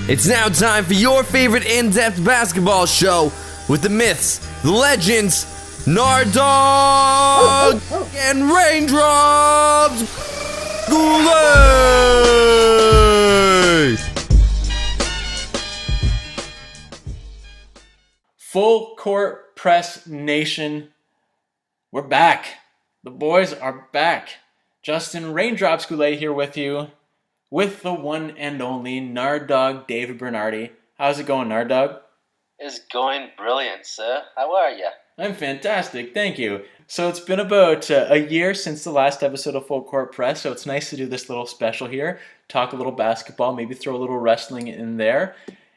It's now time for your favorite in-depth basketball show with the myths, the legends, Nard Dogg and Raindrops Goulet! Full Court Press Nation, we're back. The boys are back. Justin Raindrops Goulet here with you, with the one and only Nard Dogg David Bernardi. How's it going, Nard Dogg? It's going brilliant, sir. How are you? I'm fantastic, thank you. So it's been about a year since the last episode of Full Court Press, so it's nice to do this little special here, talk a little basketball, maybe throw a little wrestling in there.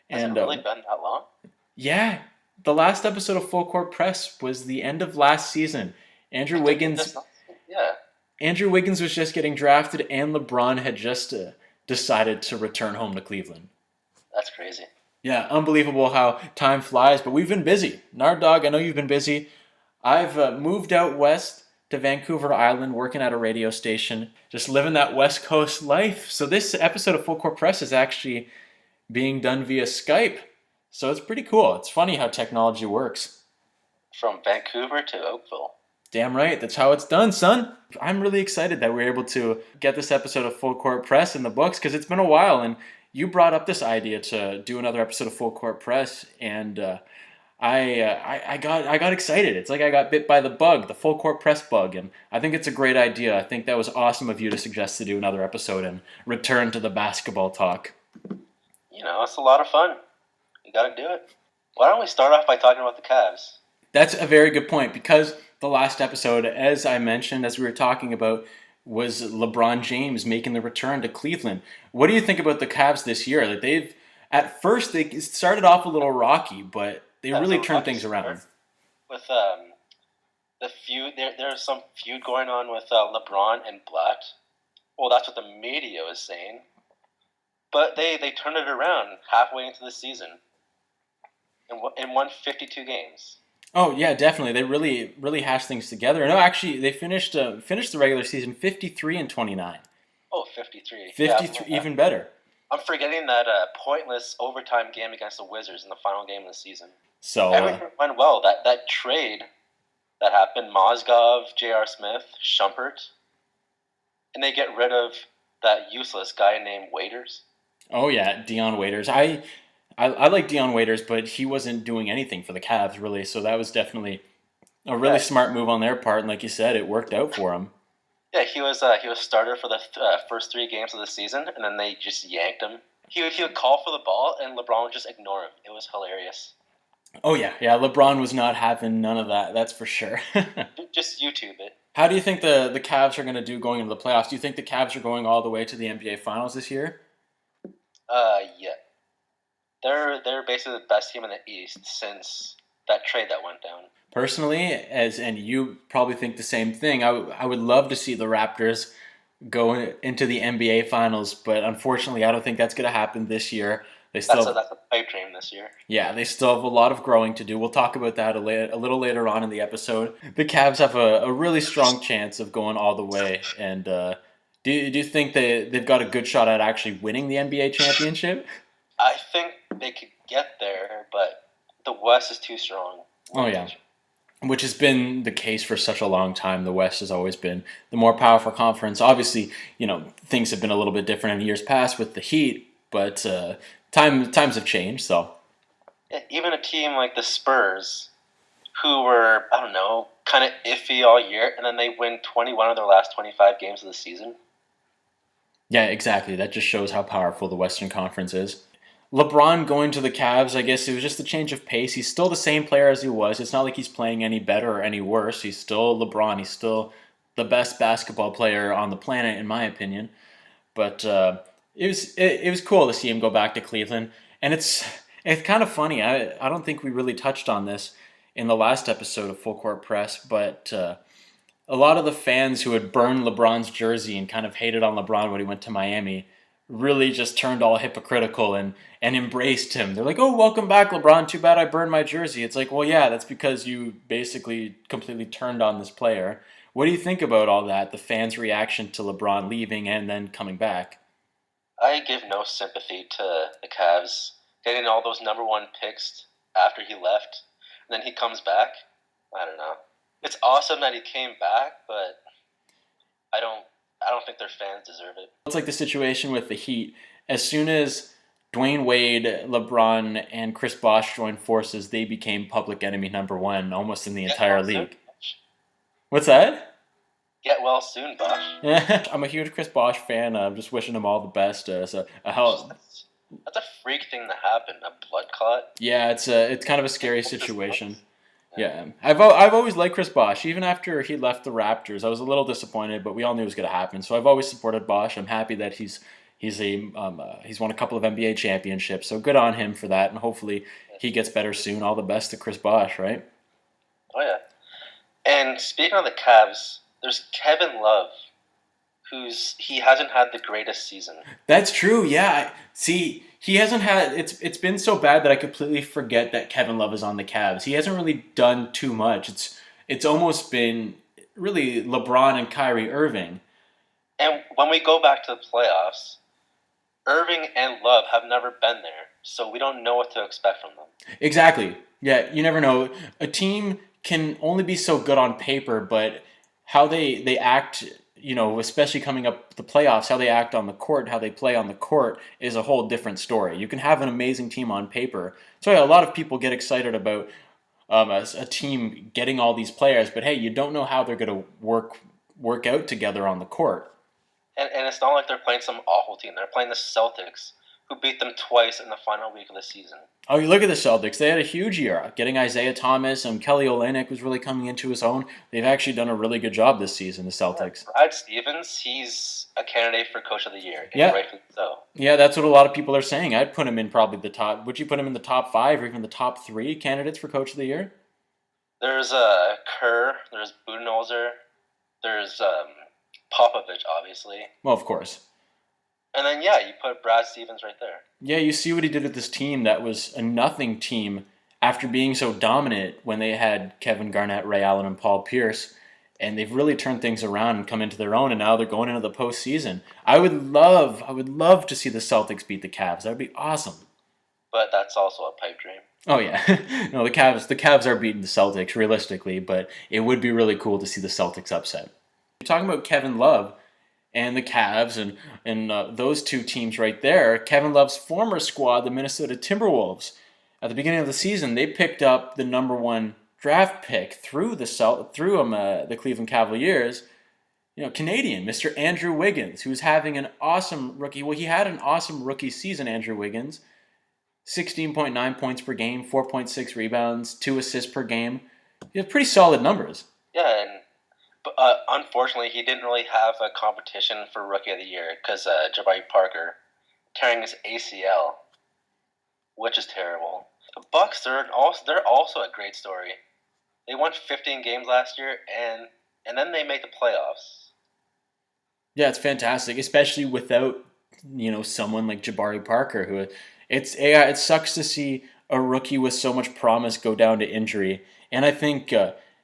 Has it really been that long? Yeah, the last episode of Full Court Press was the end of last season. Andrew Wiggins was just getting drafted, and LeBron had just decided to return home to Cleveland. That's crazy. Yeah, unbelievable how time flies, but we've been busy. Nard Dogg, I know you've been busy. I've moved out west to Vancouver Island, working at a radio station, just living that West Coast life. So this episode of Full Court Press is actually being done via Skype. So it's pretty cool. It's funny how technology works. From Vancouver to Oakville. Damn right, that's how it's done, son. I'm really excited that we're able to get this episode of Full Court Press in the books because it's been a while, and you brought up this idea to do another episode of Full Court Press, and I got excited. It's like I got bit by the bug, the Full Court Press bug, and I think it's a great idea. I think that was awesome of you to suggest to do another episode and return to the basketball talk. You know, it's a lot of fun. You got to do it. Why don't we start off by talking about the Cavs? That's a very good point, because the last episode, as I mentioned, as we were talking about, was LeBron James making the return to Cleveland. What do you think about the Cavs this year? Like at first they started off a little rocky, but they really turned things around. With the feud, there's some feud going on with LeBron and Blatt. Well, that's what the media was saying. But they turned it around halfway into the season and won 52 games. Oh yeah, definitely. They really hashed things together. No, actually, they finished the regular season 53-29. Oh, 53. 53, yeah, even better. I'm forgetting that pointless overtime game against the Wizards in the final game of the season. So everything went well. That trade that happened, Mozgov, J.R. Smith, Shumpert, and they get rid of that useless guy named Waiters. Oh yeah, Dion Waiters. I like Dion Waiters, but he wasn't doing anything for the Cavs, really. So that was definitely a really smart move on their part. And like you said, it worked out for him. Yeah, he was starter for the first 3 games of the season, and then they just yanked him. He would call for the ball, and LeBron would just ignore him. It was hilarious. Oh, yeah. Yeah, LeBron was not having none of that. That's for sure. Just YouTube it. How do you think the Cavs are going to do going into the playoffs? Do you think the Cavs are going all the way to the NBA Finals this year? Yeah. They're basically the best team in the East since that trade that went down. Personally, and you probably think the same thing, I would love to see the Raptors go into the NBA Finals, but unfortunately, I don't think that's going to happen this year. That's a pipe dream this year. Yeah, they still have a lot of growing to do. We'll talk about that a little later on in the episode. The Cavs have a really strong chance of going all the way, and do you think they've got a good shot at actually winning the NBA championship? I think they could get there, but the West is too strong. Oh, yeah. Which has been the case for such a long time. The West has always been the more powerful conference. Obviously, things have been a little bit different in years past with the Heat, but times have changed. So even a team like the Spurs, who were, I don't know, kind of iffy all year, and then they win 21 of their last 25 games of the season. Yeah, exactly. That just shows how powerful the Western Conference is. LeBron going to the Cavs, I guess it was just a change of pace. He's still the same player as he was. It's not like he's playing any better or any worse. He's still LeBron. He's still the best basketball player on the planet, in my opinion. But it was cool to see him go back to Cleveland. And it's kind of funny. I don't think we really touched on this in the last episode of Full Court Press, but a lot of the fans who had burned LeBron's jersey and kind of hated on LeBron when he went to Miami really just turned all hypocritical and embraced him. They're like, oh, welcome back, LeBron. Too bad I burned my jersey. It's like, well, yeah, that's because you basically completely turned on this player. What do you think about all that, the fans' reaction to LeBron leaving and then coming back? I give no sympathy to the Cavs getting all those number one picks after he left, and then he comes back. I don't know. It's awesome that he came back, but I don't think their fans deserve it. It's like the situation with the Heat. As soon as Dwayne Wade, LeBron, and Chris Bosh joined forces, they became public enemy number one almost in the entire league. What's that? Get well soon, Bosh. I'm a huge Chris Bosh fan. I'm just wishing him all the best. That's a freak thing to happen. A blood clot. Yeah, it's kind of a scary situation. Yeah, I've always liked Chris Bosh. Even after he left the Raptors, I was a little disappointed, but we all knew it was going to happen. So I've always supported Bosh. I'm happy that he's won a couple of NBA championships. So good on him for that, and hopefully he gets better soon. All the best to Chris Bosh, right? Oh yeah. And speaking of the Cavs, there's Kevin Love, he hasn't had the greatest season. That's true. Yeah. See, he hasn't had. It's been so bad that I completely forget that Kevin Love is on the Cavs. He hasn't really done too much. It's almost been really LeBron and Kyrie Irving. And when we go back to the playoffs, Irving and Love have never been there, so we don't know what to expect from them. Exactly. Yeah, you never know. A team can only be so good on paper, but how they act, especially coming up the playoffs, how they act on the court, how they play on the court is a whole different story. You can have an amazing team on paper. So yeah, a lot of people get excited about a team getting all these players, but hey, you don't know how they're going to work out together on the court. And it's not like they're playing some awful team. They're playing the Celtics, who beat them twice in the final week of the season. Oh, you look at the Celtics. They had a huge year. Getting Isaiah Thomas and Kelly Olynyk was really coming into his own. They've actually done a really good job this season, the Celtics. Brad Stevens, he's a candidate for Coach of the Year. Yeah. Rightfully so. Yeah, that's what a lot of people are saying. I'd put him in probably the top. Would you put him in the top 5 or even the top 3 candidates for Coach of the Year? There's Kerr, there's Budenholzer, there's Popovich, obviously. Well, of course. And then, yeah, you put Brad Stevens right there. Yeah, you see what he did with this team that was a nothing team after being so dominant when they had Kevin Garnett, Ray Allen, and Paul Pierce. And they've really turned things around and come into their own, and now they're going into the postseason. I would love to see the Celtics beat the Cavs. That would be awesome. But that's also a pipe dream. Oh, yeah. No, the Cavs are beating the Celtics, realistically, but it would be really cool to see the Celtics upset. You're talking about Kevin Love and the Cavs and those two teams right there. Kevin Love's former squad, the Minnesota Timberwolves, at the beginning of the season, they picked up the number 1 draft pick through the Cleveland Cavaliers. Canadian, Mr. Andrew Wiggins, who's having an awesome rookie. Well, he had an awesome rookie season, Andrew Wiggins. 16.9 points per game, 4.6 rebounds, 2 assists per game. He has pretty solid numbers. Yeah, but unfortunately, he didn't really have a competition for Rookie of the Year because Jabari Parker tearing his ACL, which is terrible. The Bucks, they're also a great story. They won 15 games last year, and then they made the playoffs. Yeah, it's fantastic, especially without someone like Jabari Parker, who it sucks to see a rookie with so much promise go down to injury, and I think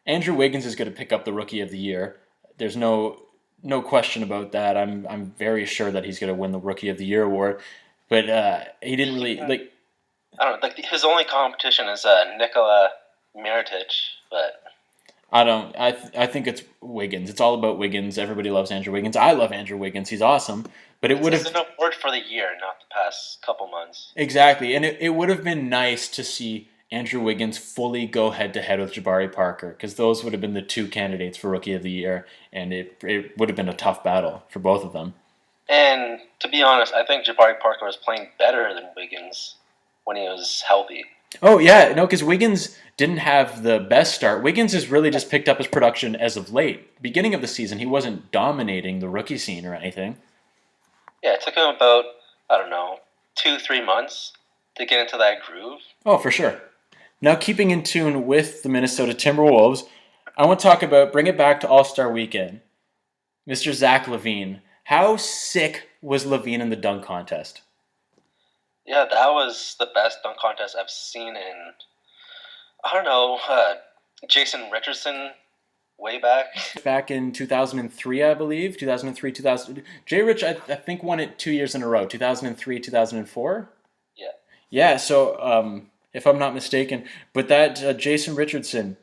Andrew Wiggins is going to pick up the Rookie of the Year. There's no question about that. I'm very sure that he's going to win the Rookie of the Year award. But he didn't really like. I don't know. Like his only competition is Nikola Mirotic, but I don't. I think it's Wiggins. It's all about Wiggins. Everybody loves Andrew Wiggins. I love Andrew Wiggins. He's awesome. But it would have. It's an award for the year, not the past couple months. Exactly, and it would have been nice to see Andrew Wiggins fully go head-to-head with Jabari Parker, because those would have been the 2 candidates for Rookie of the Year, and it would have been a tough battle for both of them. And to be honest, I think Jabari Parker was playing better than Wiggins when he was healthy. Oh, yeah, no, because Wiggins didn't have the best start. Wiggins has really just picked up his production as of late. Beginning of the season, he wasn't dominating the rookie scene or anything. Yeah, it took him about, 2-3 months to get into that groove. Oh, for sure. Now, keeping in tune with the Minnesota Timberwolves, I want to bring it back to All-Star Weekend. Mr. Zach LaVine. How sick was LaVine in the dunk contest? Yeah, that was the best dunk contest I've seen in, Jason Richardson way back. Back in 2003, I believe. 2003, 2000. Jay Rich, I think, won it 2 years in a row. 2003, 2004. Yeah. Yeah, so if I'm not mistaken. But that Jason Richardson,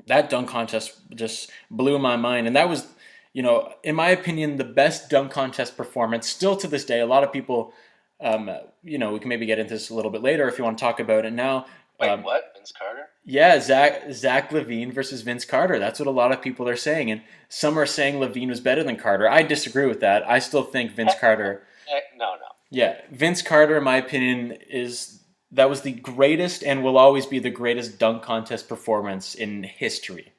that dunk contest just blew my mind. And that was, in my opinion, the best dunk contest performance. Still to this day, a lot of people, we can maybe get into this a little bit later if you want to talk about it now. Wait, what? Vince Carter? Yeah, Zach LaVine versus Vince Carter. That's what a lot of people are saying. And some are saying LaVine was better than Carter. I disagree with that. I still think Vince Carter... No. Yeah, Vince Carter, in my opinion, that was the greatest and will always be the greatest dunk contest performance in history.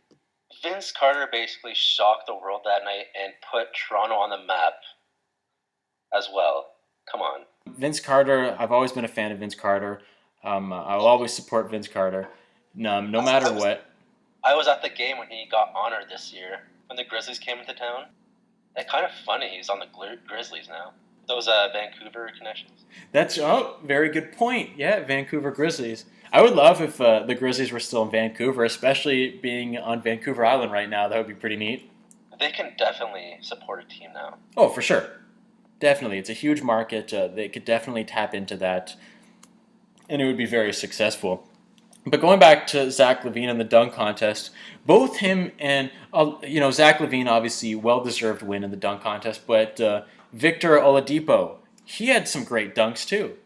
Vince Carter basically shocked the world that night and put Toronto on the map as well. Come on. Vince Carter, I've always been a fan of Vince Carter. I'll always support Vince Carter, no matter what. I was at the game when he got honored this year, when the Grizzlies came into town. It's kind of funny he's on the Grizzlies now. Those Vancouver connections. That's very good point. Yeah, Vancouver Grizzlies. I would love if the Grizzlies were still in Vancouver, especially being on Vancouver Island right now. That would be pretty neat. They can definitely support a team now. Oh, for sure. Definitely. It's a huge market. They could definitely tap into that, and it would be very successful. But going back to Zach LaVine and the dunk contest, both him and, Zach LaVine, obviously, well-deserved win in the dunk contest, but Victor Oladipo, he had some great dunks, too.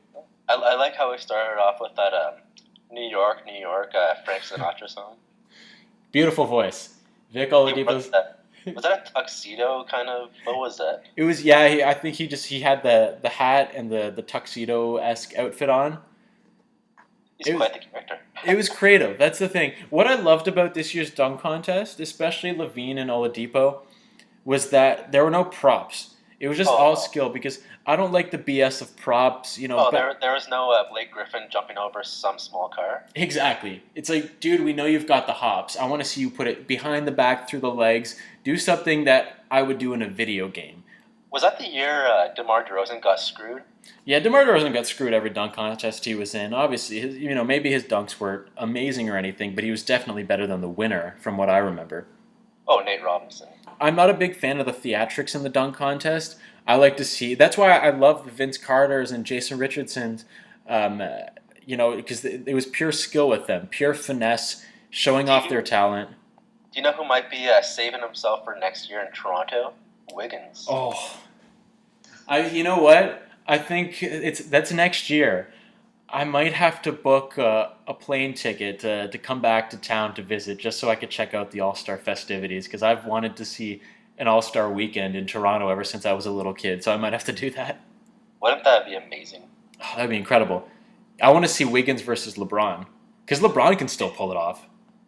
I like how we started off with that New York, Frank Sinatra song. Beautiful voice. Vic Oladipo's... Was that a tuxedo kind of? What was that? It was, yeah, I think he had the hat and the tuxedo-esque outfit on. He's quite the character. It was creative. That's the thing. What I loved about this year's dunk contest, especially LaVine and Oladipo, was that there were no props. It was just all skill, because I don't like the BS of props. There was no Blake Griffin jumping over some small car. Exactly. It's like, dude, we know you've got the hops. I want to see you put it behind the back, through the legs. Do something that I would do in a video game. Was that the year DeMar DeRozan got screwed? Yeah, DeMar DeRozan got screwed every dunk contest he was in. Obviously, maybe his dunks weren't amazing or anything, but he was definitely better than the winner, from what I remember. Oh, Nate Robinson. I'm not a big fan of the theatrics in the dunk contest. I like to see... That's why I love the Vince Carters and Jason Richardsons, because it was pure skill with them, pure finesse, showing off their talent. Do you know who might be saving himself for next year in Toronto? Wiggins. Oh. You know what? I think that's next year. I might have to book a plane ticket to come back to town to visit, just so I could check out the All-Star festivities, because I've wanted to see an All-Star weekend in Toronto ever since I was a little kid, so I might have to do that. Wouldn't that be amazing? Oh, that'd be incredible. I want to see Wiggins versus LeBron, because LeBron can still pull it off.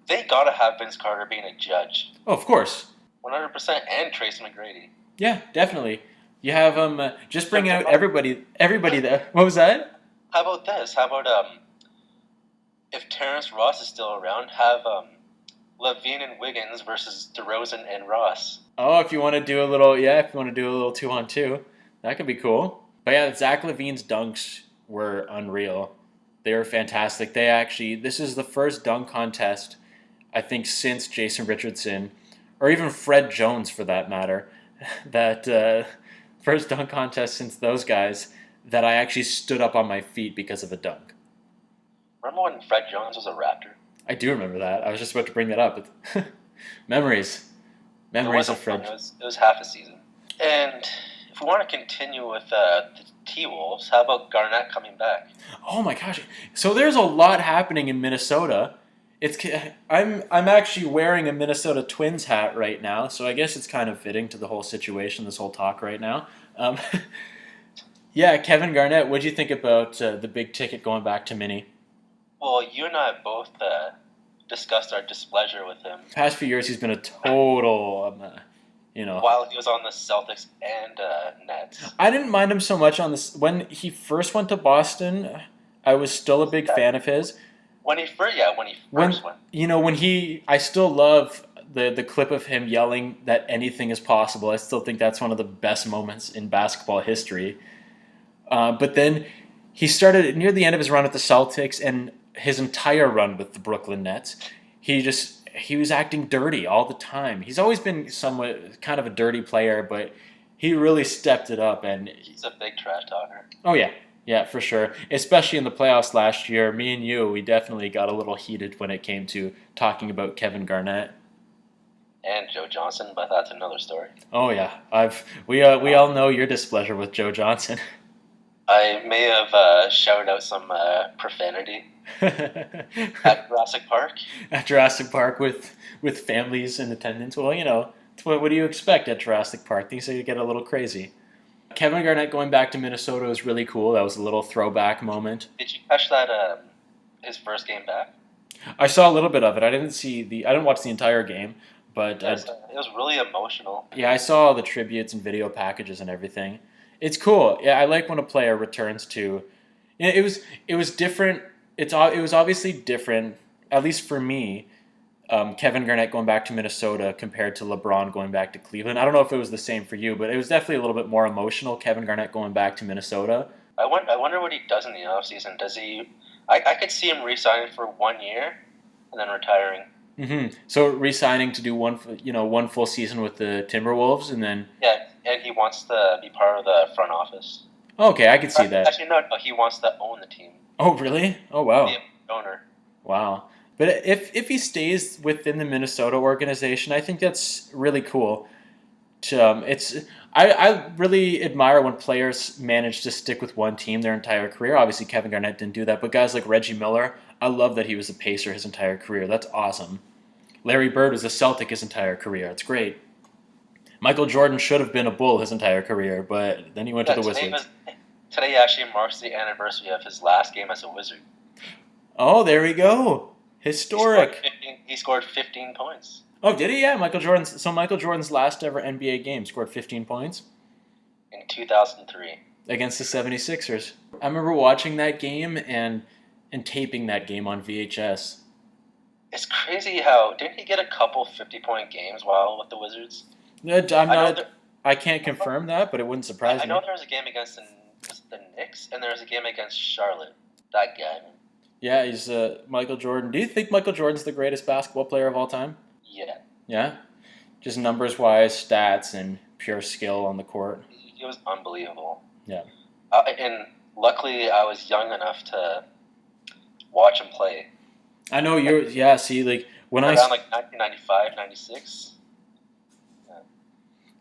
They gotta have Vince Carter being a judge. Oh, of course. 100%, and Tracy McGrady. Yeah, definitely. You have just bring out everybody there. What was that? How about this? How about if Terrence Ross is still around, have LaVine and Wiggins versus DeRozan and Ross. Oh, if you want to do a little 2-on-2, that could be cool. But yeah, Zach LaVine's dunks were unreal. They were fantastic. This is the first dunk contest, I think, since Jason Richardson, or even Fred Jones for that matter, that first dunk contest since those guys that I actually stood up on my feet because of a dunk. Remember when Fred Jones was a Raptor? I do remember that. I was just about to bring that up. Memories of Fred. It was half a season. And if we want to continue with the T-Wolves, how about Garnett coming back? Oh my gosh. So there's a lot happening in Minnesota. I'm actually wearing a Minnesota Twins hat right now, so I guess it's kind of fitting to the whole situation, this whole talk right now. Yeah, Kevin Garnett, what'd you think about the big ticket going back to Minnie? Well, you and I both discussed our displeasure with him. Past few years, he's been a total, While he was on the Celtics and Nets. I didn't mind him so much on this. When he first went to Boston, I was still a big fan of his. When he first went. I still love the clip of him yelling that anything is possible. I still think that's one of the best moments in basketball history. But then he started near the end of his run at the Celtics and his entire run with the Brooklyn Nets. He just he was acting dirty all the time. He's always been somewhat kind of a dirty player, but he really stepped it up. And He's a big trash talker. oh yeah, yeah, for sure. Especially in the playoffs last year, me and you, we definitely got a little heated when it came to talking about Kevin Garnett. And Joe Johnson, but that's another story. Oh yeah, we all know your displeasure with Joe Johnson. I may have shouted out some profanity at Jurassic Park. At Jurassic Park with families in attendance. Well, you know, what do you expect at Jurassic Park? Things get a little crazy. Kevin Garnett going back to Minnesota was really cool. That was a little throwback moment. Did you catch that? His first game back. I saw a little bit of it. I didn't watch the entire game, but It was really emotional. yeah, I saw all the tributes and video packages and everything. It's cool. Yeah, I like when a player returns to. You know, it was different. It was obviously different, at least for me. Kevin Garnett going back to Minnesota compared to LeBron going back to Cleveland. I don't know if it was the same for you, but it was definitely a little bit more emotional. Kevin Garnett going back to Minnesota. I wonder what he does in the offseason. Does he? I could see him re-signing for 1 year and then retiring. Mm-hmm. So re-signing to do one full season with the Timberwolves, and then Yeah, and he wants to be part of the front office. okay, I could see that. Actually, no, he wants to own the team. Oh, really? Oh, wow. Be an owner. Wow. But if he stays within the Minnesota organization, I think that's really cool. I really admire when players manage to stick with one team their entire career. Obviously, Kevin Garnett didn't do that, but guys like Reggie Miller, I love that he was a Pacer his entire career. That's awesome. Larry Bird was a Celtic his entire career. It's great. Michael Jordan should have been a Bull his entire career, but then he went to the Wizards. Today actually marks the anniversary of his last game as a Wizard. Oh, there we go. Historic. He scored 15 points. Oh, did he? Yeah, Michael Jordan's last ever NBA game scored 15 points. In 2003. Against the 76ers. I remember watching that game and taping that game on VHS. It's crazy how... Didn't he get a couple 50-point games while with the Wizards? No, I can't confirm that, but it wouldn't surprise me. I know there was a game against the Knicks, and there was a game against Charlotte. That guy. Yeah, he's Michael Jordan. Do you think Michael Jordan's the greatest basketball player of all time? Yeah. Yeah? Just numbers-wise, stats, and pure skill on the court. He was unbelievable. Yeah. And luckily, I was young enough to watch him play. I know you're... Yeah, see, like... When around like 1995, 96.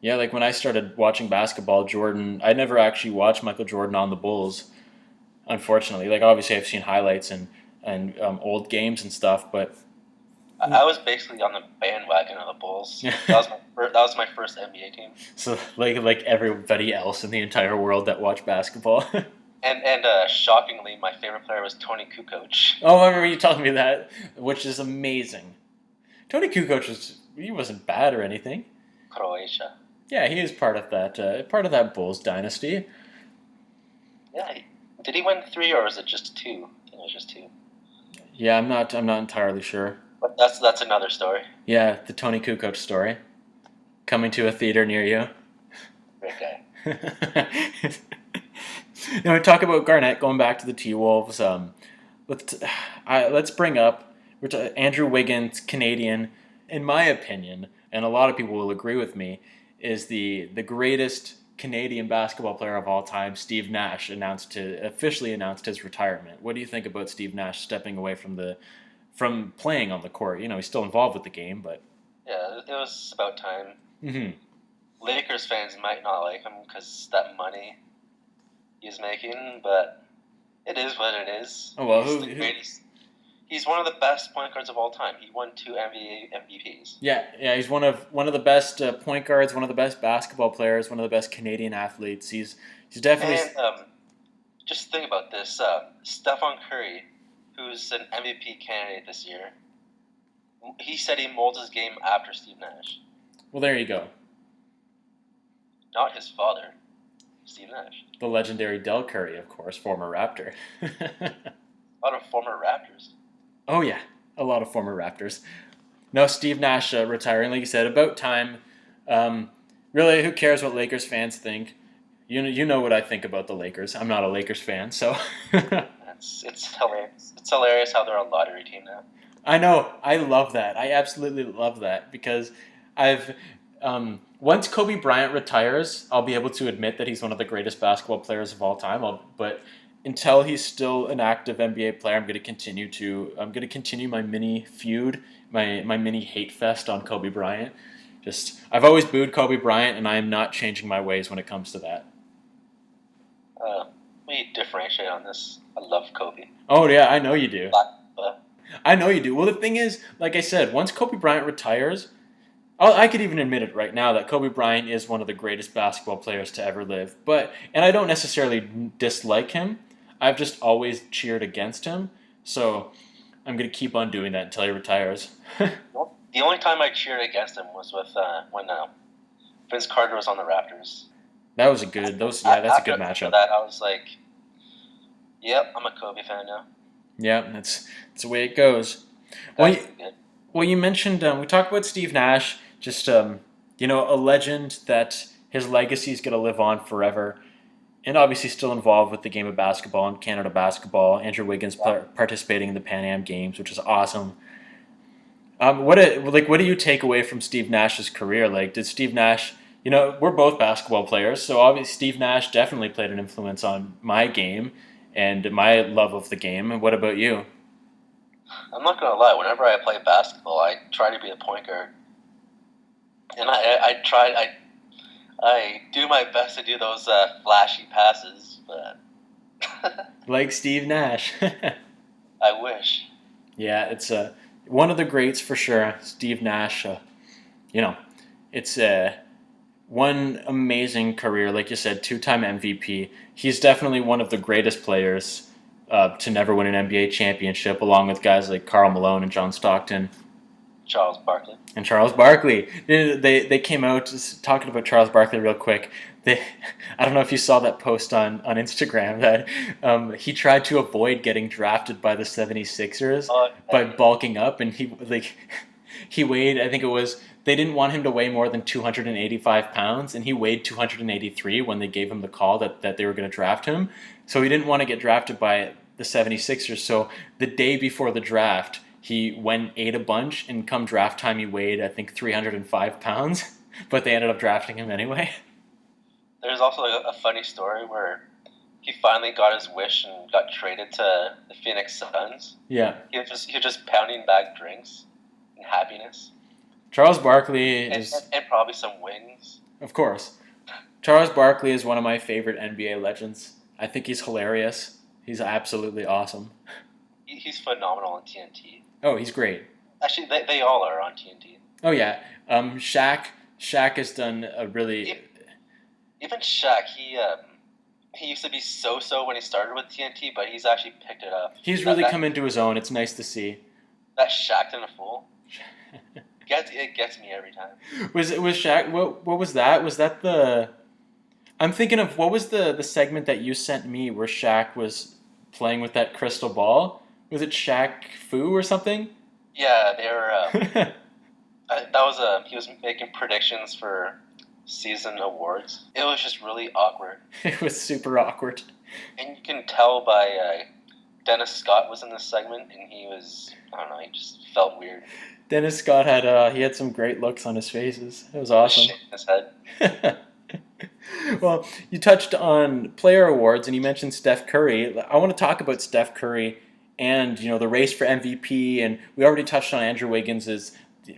Yeah, like when I started watching basketball, Jordan... I never actually watched Michael Jordan on the Bulls, unfortunately. Like, obviously, I've seen highlights and old games and stuff, but... I was basically on the bandwagon of the Bulls. That was my first NBA team. So like everybody else in the entire world that watched basketball. and shockingly, my favorite player was Tony Kukoc. Oh, I remember you telling me that, which is amazing. Tony Kukoc he wasn't bad or anything. Croatia. Yeah, he is part of that Bulls dynasty. Yeah, did he win 3 or was it just 2? I think it was just 2. Yeah, I'm not entirely sure. But that's another story. Yeah, the Tony Kukoc story. Coming to a theater near you. Great guy. Now we talk about Garnett going back to the T-Wolves. Let's bring up Andrew Wiggins, Canadian. In my opinion, and a lot of people will agree with me, is the greatest Canadian basketball player of all time. Steve Nash officially announced his retirement. What do you think about Steve Nash stepping away from playing on the court? You know, he's still involved with the game, but... Yeah, it was about time. Mm-hmm. Lakers fans might not like him because that money he's making, but it is what it is. Oh, well, he's one of the best point guards of all time. He won 2 NBA MVPs. Yeah, he's one of the best point guards, one of the best basketball players, one of the best Canadian athletes. He's definitely... And just think about this. Stephon Curry, who's an MVP candidate this year, he said he molds his game after Steve Nash. Well, there you go. Not his father, Steve Nash. The legendary Del Curry, of course, former Raptor. A lot of former Raptors. Oh, yeah. A lot of former Raptors. No, Steve Nash retiring, like you said, about time. Really, who cares what Lakers fans think? You know what I think about the Lakers. I'm not a Lakers fan, so... It's hilarious. It's hilarious how they're a lottery team now. I know. I love that. I absolutely love that because I've once Kobe Bryant retires, I'll be able to admit that he's one of the greatest basketball players of all time. But until he's still an active NBA player, I'm going to continue my mini feud, my mini hate fest on Kobe Bryant. Just I've always booed Kobe Bryant, and I am not changing my ways when it comes to that. We differentiate on this. I love Kobe. Oh yeah, I know you do. But I know you do. Well, the thing is, like I said, once Kobe Bryant retires, I could even admit it right now that Kobe Bryant is one of the greatest basketball players to ever live. And I don't necessarily dislike him. I've just always cheered against him. So I'm going to keep on doing that until he retires. The only time I cheered against him was with when Vince Carter was on the Raptors. That was a good. That's a good matchup. After that, I was like, "Yep, I'm a Kobe fan now." Yeah, that's the way it goes. Well, you mentioned we talked about Steve Nash, just a legend that his legacy is going to live on forever, and obviously still involved with the game of basketball and Canada basketball. Andrew Wiggins participating in the Pan Am Games, which is awesome. What do you take away from Steve Nash's career? Like, did Steve Nash? We're both basketball players, so obviously Steve Nash definitely played an influence on my game and my love of the game. And what about you? I'm not gonna lie. Whenever I play basketball, I try to be a point guard, and I do my best to do those flashy passes, but like Steve Nash. I wish. Yeah, it's one of the greats for sure, Steve Nash. It's one amazing career, like you said, 2-time MVP. He's definitely one of the greatest players to never win an NBA championship, along with guys like Karl Malone and John Stockton. Charles Barkley. And Charles Barkley. They came out just talking about Charles Barkley real quick. I don't know if you saw that post on Instagram that he tried to avoid getting drafted by the 76ers by bulking up, and he weighed, I think it was, they didn't want him to weigh more than 285 pounds, and he weighed 283 when they gave him the call that they were going to draft him. So he didn't want to get drafted by the 76ers. So the day before the draft, he went and ate a bunch, and come draft time, he weighed, I think, 305 pounds, but they ended up drafting him anyway. There's also a funny story where he finally got his wish and got traded to the Phoenix Suns. Yeah. He was just pounding back drinks and happiness. Charles Barkley is... And probably some wings. Of course. Charles Barkley is one of my favorite NBA legends. I think he's hilarious. He's absolutely awesome. He's phenomenal on TNT. Oh, he's great. Actually, they all are on TNT. Oh, yeah. Shaq has done a really... Even Shaq, he used to be so-so when he started with TNT, but he's actually picked it up. He's really come into his own. It's nice to see. That Shaq and a fool. It gets me every time. Was Shaq? What was that? Was that the? I'm thinking of what was the segment that you sent me where Shaq was playing with that crystal ball? Was it Shaq Fu or something? Yeah, they were. He was making predictions for season awards. It was just really awkward. It was super awkward. And you can tell by Dennis Scott was in this segment, and he was, I don't know, he just felt weird. Dennis Scott had some great looks on his faces. It was awesome. Shaking his head. Well, you touched on player awards, and you mentioned Steph Curry. I want to talk about Steph Curry and the race for MVP, and we already touched on Andrew Wiggins is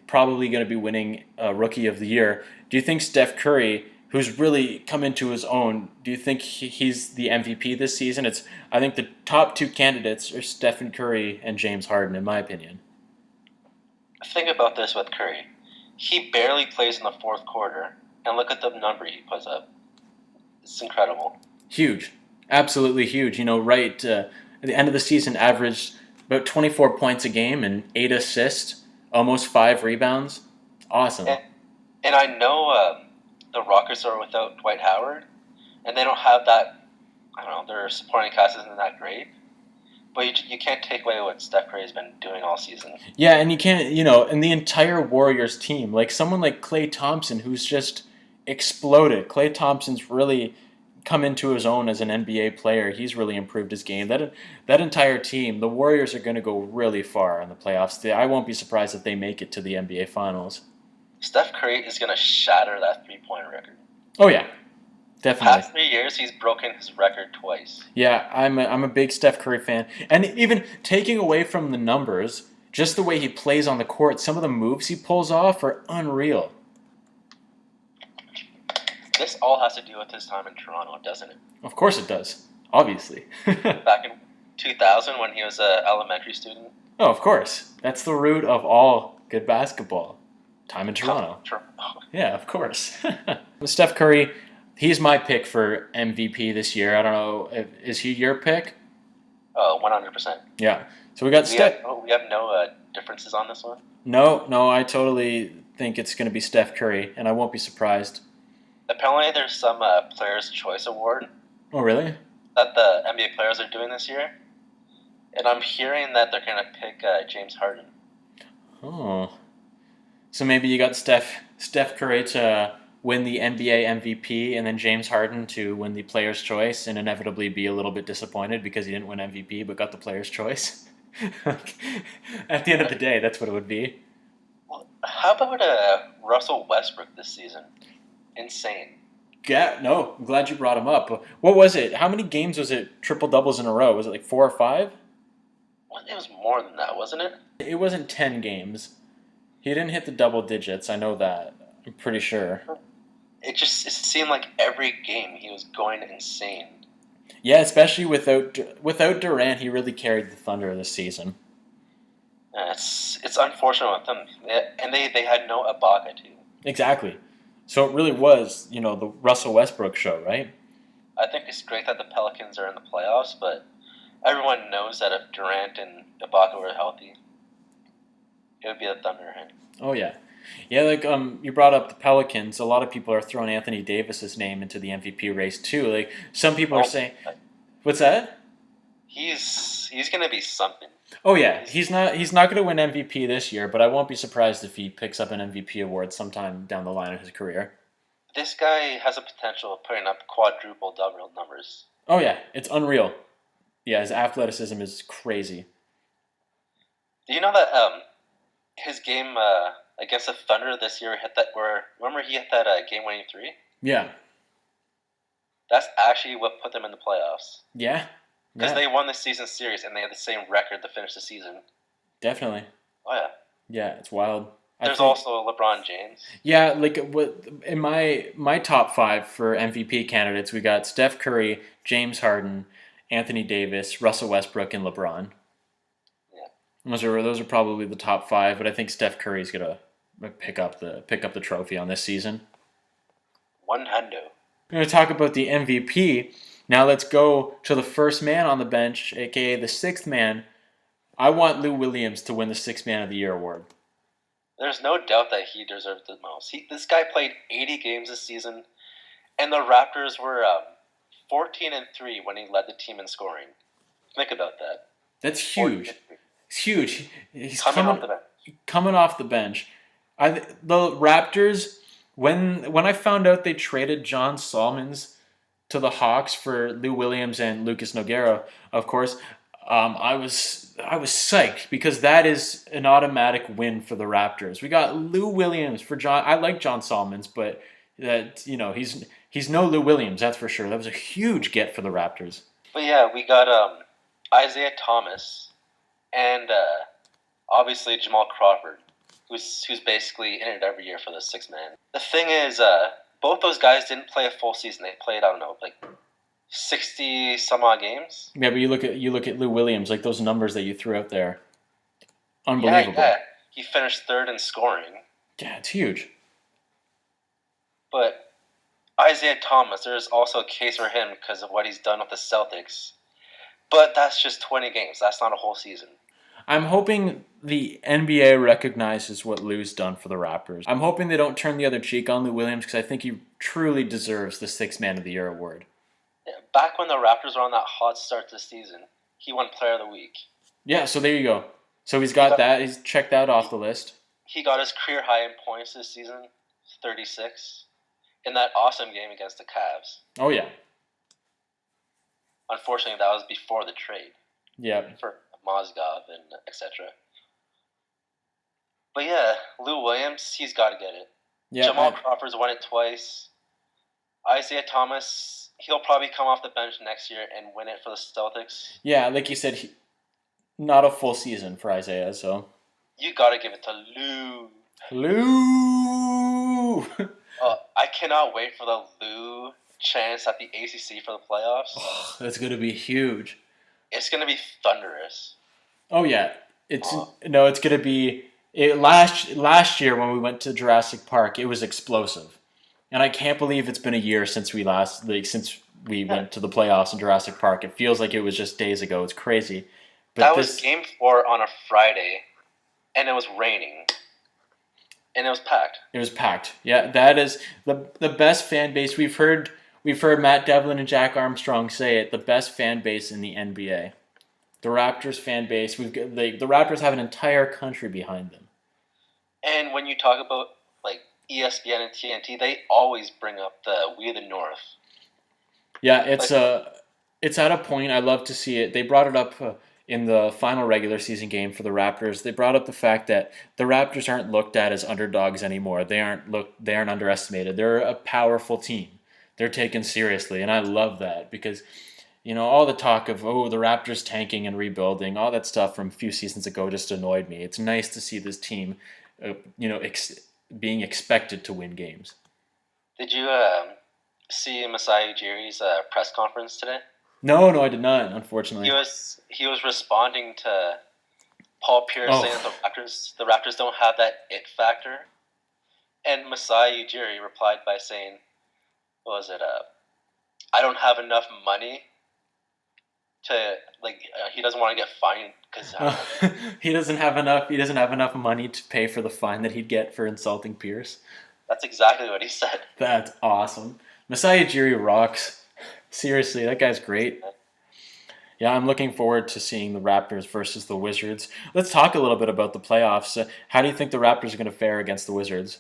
probably going to be winning Rookie of the Year. Do you think Steph Curry, who's really come into his own, do you think he's the MVP this season? I think the top two candidates are Stephen Curry and James Harden, in my opinion. Think about this with Curry. He barely plays in the fourth quarter, and look at the number he puts up. It's incredible. Huge. Absolutely huge. Right at the end of the season, averaged about 24 points a game and 8 assists, almost 5 rebounds. Awesome. And I know the Rockets are without Dwight Howard, and they don't have that, I don't know, their supporting cast isn't that great. But you can't take away what Steph Curry's been doing all season. Yeah, and you can't, and the entire Warriors team, like someone like Klay Thompson, who's just exploded. Klay Thompson's really come into his own as an NBA player. He's really improved his game. That entire team, the Warriors are going to go really far in the playoffs. I won't be surprised if they make it to the NBA Finals. Steph Curry is going to shatter that three-point record. Oh, yeah. Definitely. Past 3 years, he's broken his record twice. Yeah, I'm a big Steph Curry fan. And even taking away from the numbers, just the way he plays on the court, some of the moves he pulls off are unreal. This all has to do with his time in Toronto, doesn't it? Of course it does. Obviously. Back in 2000 when he was an elementary student. Oh, of course. That's the root of all good basketball. Time in Toronto. Yeah, of course. Steph Curry, he's my pick for MVP this year. I don't know, is he your pick? 100%. Yeah. So we got Steph. We have no differences on this one? No, I totally think it's going to be Steph Curry, and I won't be surprised. Apparently there's some Players' Choice Award. Oh, really? That the NBA players are doing this year. And I'm hearing that they're going to pick James Harden. Oh. So maybe you got Steph Curry to win the NBA MVP and then James Harden to win the Players' Choice and inevitably be a little bit disappointed because he didn't win MVP but got the Players' Choice. At the end of the day, that's what it would be. Well, how about Russell Westbrook this season? Insane. Yeah, no, I'm glad you brought him up. What was it? How many games was it triple-doubles in a row? Was it like 4 or 5? Well, it was more than that, wasn't it? It wasn't 10 games. He didn't hit the double digits, I know that. I'm pretty sure. It seemed like every game he was going insane. Yeah, especially without Durant, he really carried the Thunder this season. It's unfortunate with them. And they had no Ibaka, too. Exactly. So it really was, the Russell Westbrook show, right? I think it's great that the Pelicans are in the playoffs, but everyone knows that if Durant and Ibaka were healthy, it would be the Thunder. Oh, yeah. Yeah, like you brought up the Pelicans. A lot of people are throwing Anthony Davis's name into the MVP race, too. Like, some people are saying... What's that? He's going to be something. Oh, yeah. He's not going to win MVP this year, but I won't be surprised if he picks up an MVP award sometime down the line in his career. This guy has a potential of putting up quadruple double numbers. Oh, yeah. It's unreal. Yeah, his athleticism is crazy. Do you know that his game against the Thunder this year hit that? Remember he hit that game-winning three? Yeah. That's actually what put them in the playoffs. Yeah. Because they won the season series and they had the same record to finish the season. Definitely. Oh yeah. Yeah, it's wild. There's also LeBron James. Yeah, like in my top 5 for MVP candidates, we got Steph Curry, James Harden, Anthony Davis, Russell Westbrook, and LeBron. Yeah. Those are probably the top 5, but I think Steph Curry's gonna pick up the trophy on this season. One hundo. We're going to talk about the MVP. Now let's go to the first man on the bench, a.k.a. the 6th man. I want Lou Williams to win the 6th Man of the Year award. There's no doubt that he deserves the most. This guy played 80 games this season, and the Raptors were 14-3 when he led the team in scoring. Think about that. That's huge. It's huge. He's coming off the bench. Coming off the bench. The Raptors... When I found out they traded John Salmons to the Hawks for Lou Williams and Lucas Nogueira, of course, I was psyched because that is an automatic win for the Raptors. We got Lou Williams for John. I like John Salmons, but he's no Lou Williams, that's for sure. That was a huge get for the Raptors. But yeah, we got Isaiah Thomas and obviously Jamal Crawford. Who's basically in it every year for the 6th man. The thing is, both those guys didn't play a full season. They played, 60 some odd games. Yeah, but you look at Lou Williams, like those numbers that you threw out there. Unbelievable. Yeah. He finished 3rd in scoring. Yeah, it's huge. But Isaiah Thomas, there's also a case for him because of what he's done with the Celtics. But that's just 20 games. That's not a whole season. I'm hoping the NBA recognizes what Lou's done for the Raptors. I'm hoping they don't turn the other cheek on Lou Williams because I think he truly deserves the 6th Man of the Year award. Yeah, back when the Raptors were on that hot start this season, he won Player of the Week. Yeah, so there you go. So he's got that. He's checked that off the list. He got his career high in points this season, 36, in that awesome game against the Cavs. Oh, yeah. Unfortunately, that was before the trade Yeah. for Mozgov and etc. But yeah, Lou Williams, he's got to get it. Yeah. Jamal Crawford's won it twice. Isaiah Thomas, he'll probably come off the bench next year and win it for the Celtics. Yeah, like you said, not a full season for Isaiah, so. You got to give it to Lou. Lou! I cannot wait for the Lou chance at the ACC for the playoffs. Oh, that's going to be huge. It's going to be thunderous. Oh, yeah. It's going to be... last year when we went to Jurassic Park, it was explosive. And I can't believe it's been a year since we went to the playoffs in Jurassic Park. It feels like it was just days ago. It's crazy. But that was Game 4 on a Friday, and it was raining. And it was packed. It was packed. Yeah, that is the best fan base. We've heard Matt Devlin and Jack Armstrong say it. The best fan base in the NBA. The Raptors fan base. The Raptors have an entire country behind them. And when you talk about like ESPN and TNT, they always bring up the "We the North." Yeah, it's at a point I love to see it. They brought it up in the final regular season game for the Raptors. They brought up the fact that the Raptors aren't looked at as underdogs anymore. They aren't underestimated. They're a powerful team. They're taken seriously, and I love that because, all the talk of, the Raptors tanking and rebuilding, all that stuff from a few seasons ago just annoyed me. It's nice to see this team, being expected to win games. Did you see Masai Ujiri's press conference today? No, I did not, unfortunately. He was responding to Paul Pierce saying that the Raptors don't have that it factor. And Masai Ujiri replied by saying, what was it, I don't have enough money to, he doesn't want to get fined because he doesn't have enough money to pay for the fine that he'd get for insulting Pierce. That's exactly what he said. That's awesome. Masai Ujiri rocks. Seriously, that guy's great. Yeah, I'm looking forward to seeing the Raptors versus the Wizards. Let's talk a little bit about the playoffs. How do you think the Raptors are going to fare against the Wizards?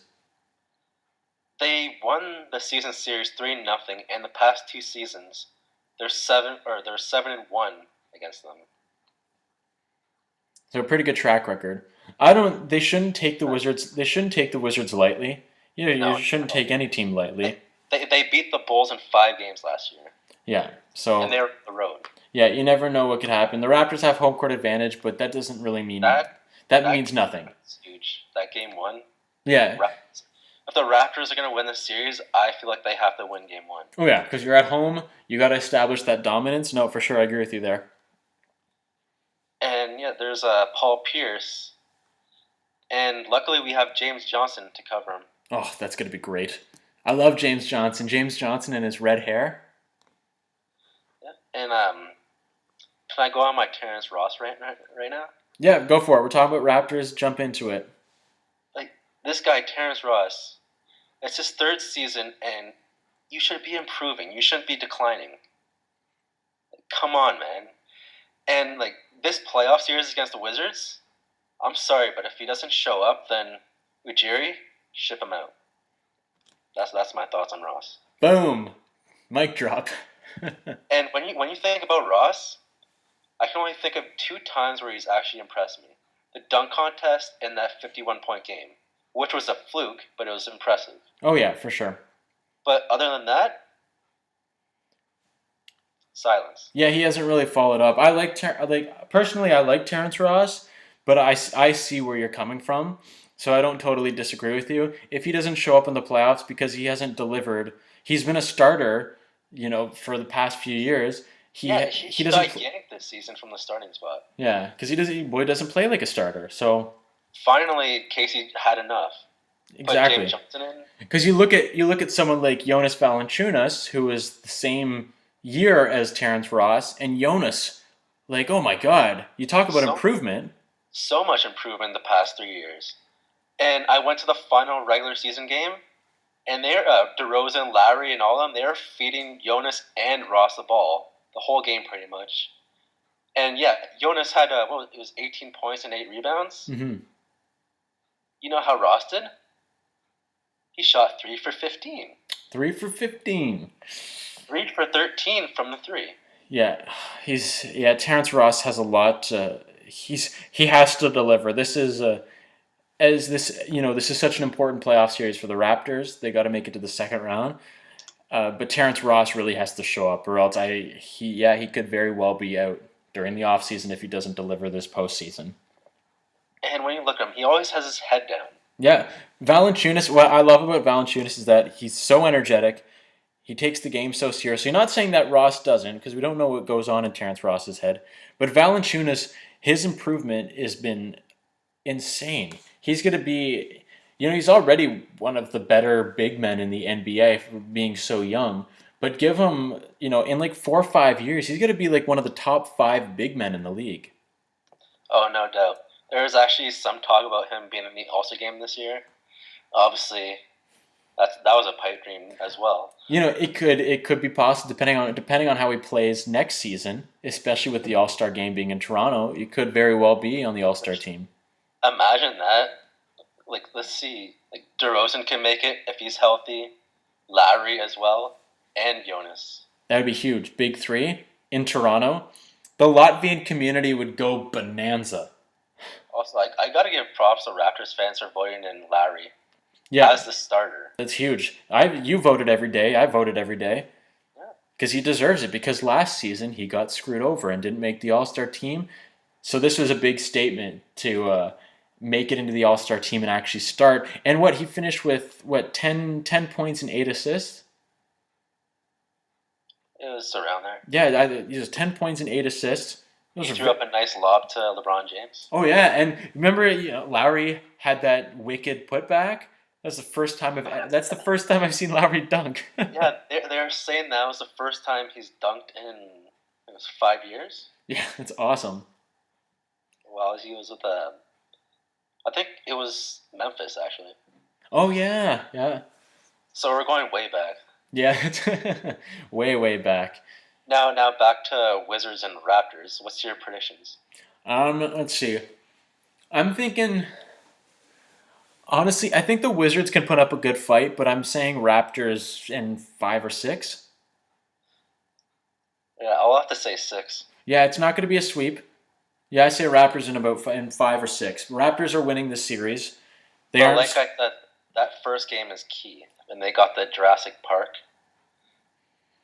They won the season series 3-0, and the past two seasons, they're 7-1 against them. So a pretty good track record. They shouldn't take the Wizards. They shouldn't take the Wizards lightly. You shouldn't take any team lightly. They beat the Bulls in 5 games last year. Yeah, so... And they're on the road. Yeah, you never know what could happen. The Raptors have home court advantage, but that doesn't really mean... That means nothing. It's huge. That game 1. Yeah. If the Raptors are going to win the series, I feel like they have to win game 1. Oh, yeah, because you're at home. You got to establish that dominance. No, for sure, I agree with you there. And, yeah, there's Paul Pierce. And luckily we have James Johnson to cover him. Oh, that's going to be great. I love James Johnson. James Johnson and his red hair. Yeah. And can I go on my Terrence Ross rant right now? Yeah, go for it. We're talking about Raptors. Jump into it. This guy, Terrence Ross, it's his 3rd season, and you should be improving. You shouldn't be declining. Come on, man. And, this playoff series against the Wizards, I'm sorry, but if he doesn't show up, then Ujiri, ship him out. That's my thoughts on Ross. Boom. Mic drop. And when you think about Ross, I can only think of 2 times where he's actually impressed me. The dunk contest and that 51-point game, which was a fluke, but it was impressive. Oh, yeah, for sure. But other than that, silence. Yeah, he hasn't really followed up. Personally, I like Terrence Ross, but I see where you're coming from. So I don't totally disagree with you. If he doesn't show up in the playoffs because he hasn't delivered, he's been a starter, for the past few years. He doesn't got yanked this season from the starting spot. Yeah, because he doesn't play like a starter. So finally, Casey had enough. Exactly. Because you look at someone like Jonas Valanciunas, who is the same year as Terrence Ross, and Jonas, oh my God, you talk about improvement. So much improvement in the past 3 years. And I went to the final regular season game, and they're DeRozan, Lowry, and all of them. They're feeding Jonas and Ross the ball the whole game, pretty much. And yeah, Jonas had it was 18 points and 8 rebounds. Mm-hmm. You know how Ross did? He shot 3 for 15. 3 for 15. 3 for 13 from the 3. Yeah, Terrence Ross has a lot. He has to deliver. This is this is such an important playoff series for the Raptors. They got to make it to the second round. But Terrence Ross really has to show up, or else he could very well be out during the offseason if he doesn't deliver this postseason. And when you look at him, he always has his head down. Yeah, Valanciunas. What I love about Valanciunas is that he's so energetic. He takes the game so seriously. Not saying that Ross doesn't, because we don't know what goes on in Terrence Ross's head. But Valanciunas, his improvement has been insane. He's going to be, he's already one of the better big men in the NBA for being so young. But give him, in like 4 or 5 years, he's going to be like one of the top 5 big men in the league. Oh, no doubt. There's actually some talk about him being in the All-Star game this year. Obviously, that was a pipe dream as well. It could be possible depending on how he plays next season, especially with the All-Star game being in Toronto. It could very well be on the All-Star team. Imagine that. Like, let's see. Like, DeRozan can make it if he's healthy. Lowry as well. And Jonas. That would be huge. Big 3 in Toronto. The Latvian community would go bonanza. Also, I got to give props to Raptors fans for voting in Lowry. Yeah, as the starter. That's huge. You voted every day. I voted every day. Because he deserves it. Because last season he got screwed over and didn't make the All-Star team. So this was a big statement to make it into the All-Star team and actually start. And he finished with 10 points and 8 assists? It was around there. Yeah, he was 10 points and 8 assists. He threw up a nice lob to LeBron James. Oh yeah, and remember, Lowry had that wicked putback. That's the first time I've seen Lowry dunk. Yeah, they're saying that was the first time he's dunked in 5 years. Yeah, it's awesome. Well, he was with I think it was Memphis actually. Oh yeah. So we're going way back. Yeah, it's way back. Now back to Wizards and Raptors. What's your predictions? Let's see. I'm thinking. Honestly, I think the Wizards can put up a good fight, but I'm saying Raptors in 5 or 6. Yeah, I'll have to say 6. Yeah, it's not going to be a sweep. Yeah, I say Raptors in 5 or 6. Raptors are winning this series. I said, that first game is key, and they got the Jurassic Park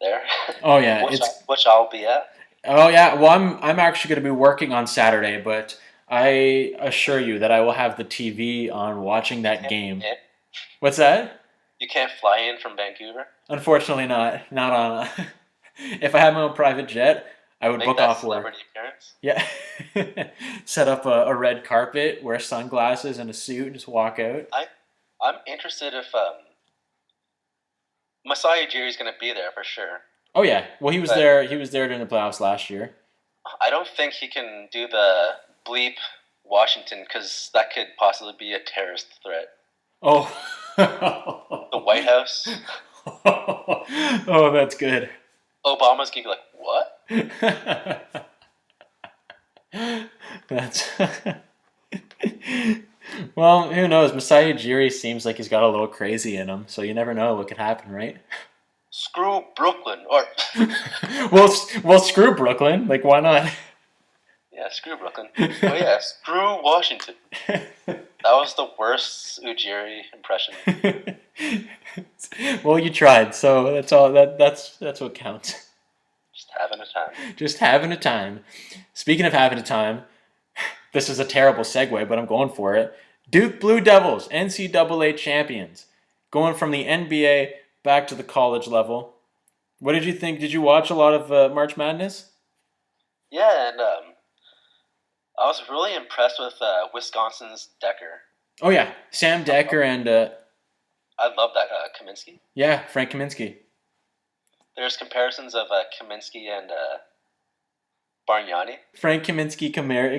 there. Oh yeah, which I'll be at. Oh yeah, well I'm actually going to be working on Saturday, but I assure you that I will have the TV on watching that game. What's that? You can't fly in from Vancouver? Unfortunately not. Not on if I had my own private jet, I would book off work. Appearance? Yeah. Set up a red carpet, wear sunglasses and a suit, and just walk out. I'm interested if Masai Ujiri's going to be there for sure. Oh yeah. Well, he was there during the playoffs last year. I don't think he can do the bleep Washington because that could possibly be a terrorist threat. Oh. The White House. Oh, that's good. Obama's going to be like, what? That's well, who knows? Masai Ujiri seems like he's got a little crazy in him, so you never know what could happen, right? Screw Brooklyn, or well, screw Brooklyn. Like, why not? Yeah, screw Brooklyn. Oh yeah, screw Washington. That was the worst Ujiri impression. Well, you tried, so that's all. That's what counts. Just having a time. Just having a time. Speaking of having a time, this is a terrible segue, but I'm going for it. Duke Blue Devils, NCAA champions, going from the NBA back to the college level. What did you think? Did you watch a lot of March Madness? Yeah, and I was really impressed with Wisconsin's Decker. Oh yeah, Sam Decker and I love that Kaminsky. Yeah, Frank Kaminsky. There's comparisons of Kaminsky and Bargnani. Frank Kaminsky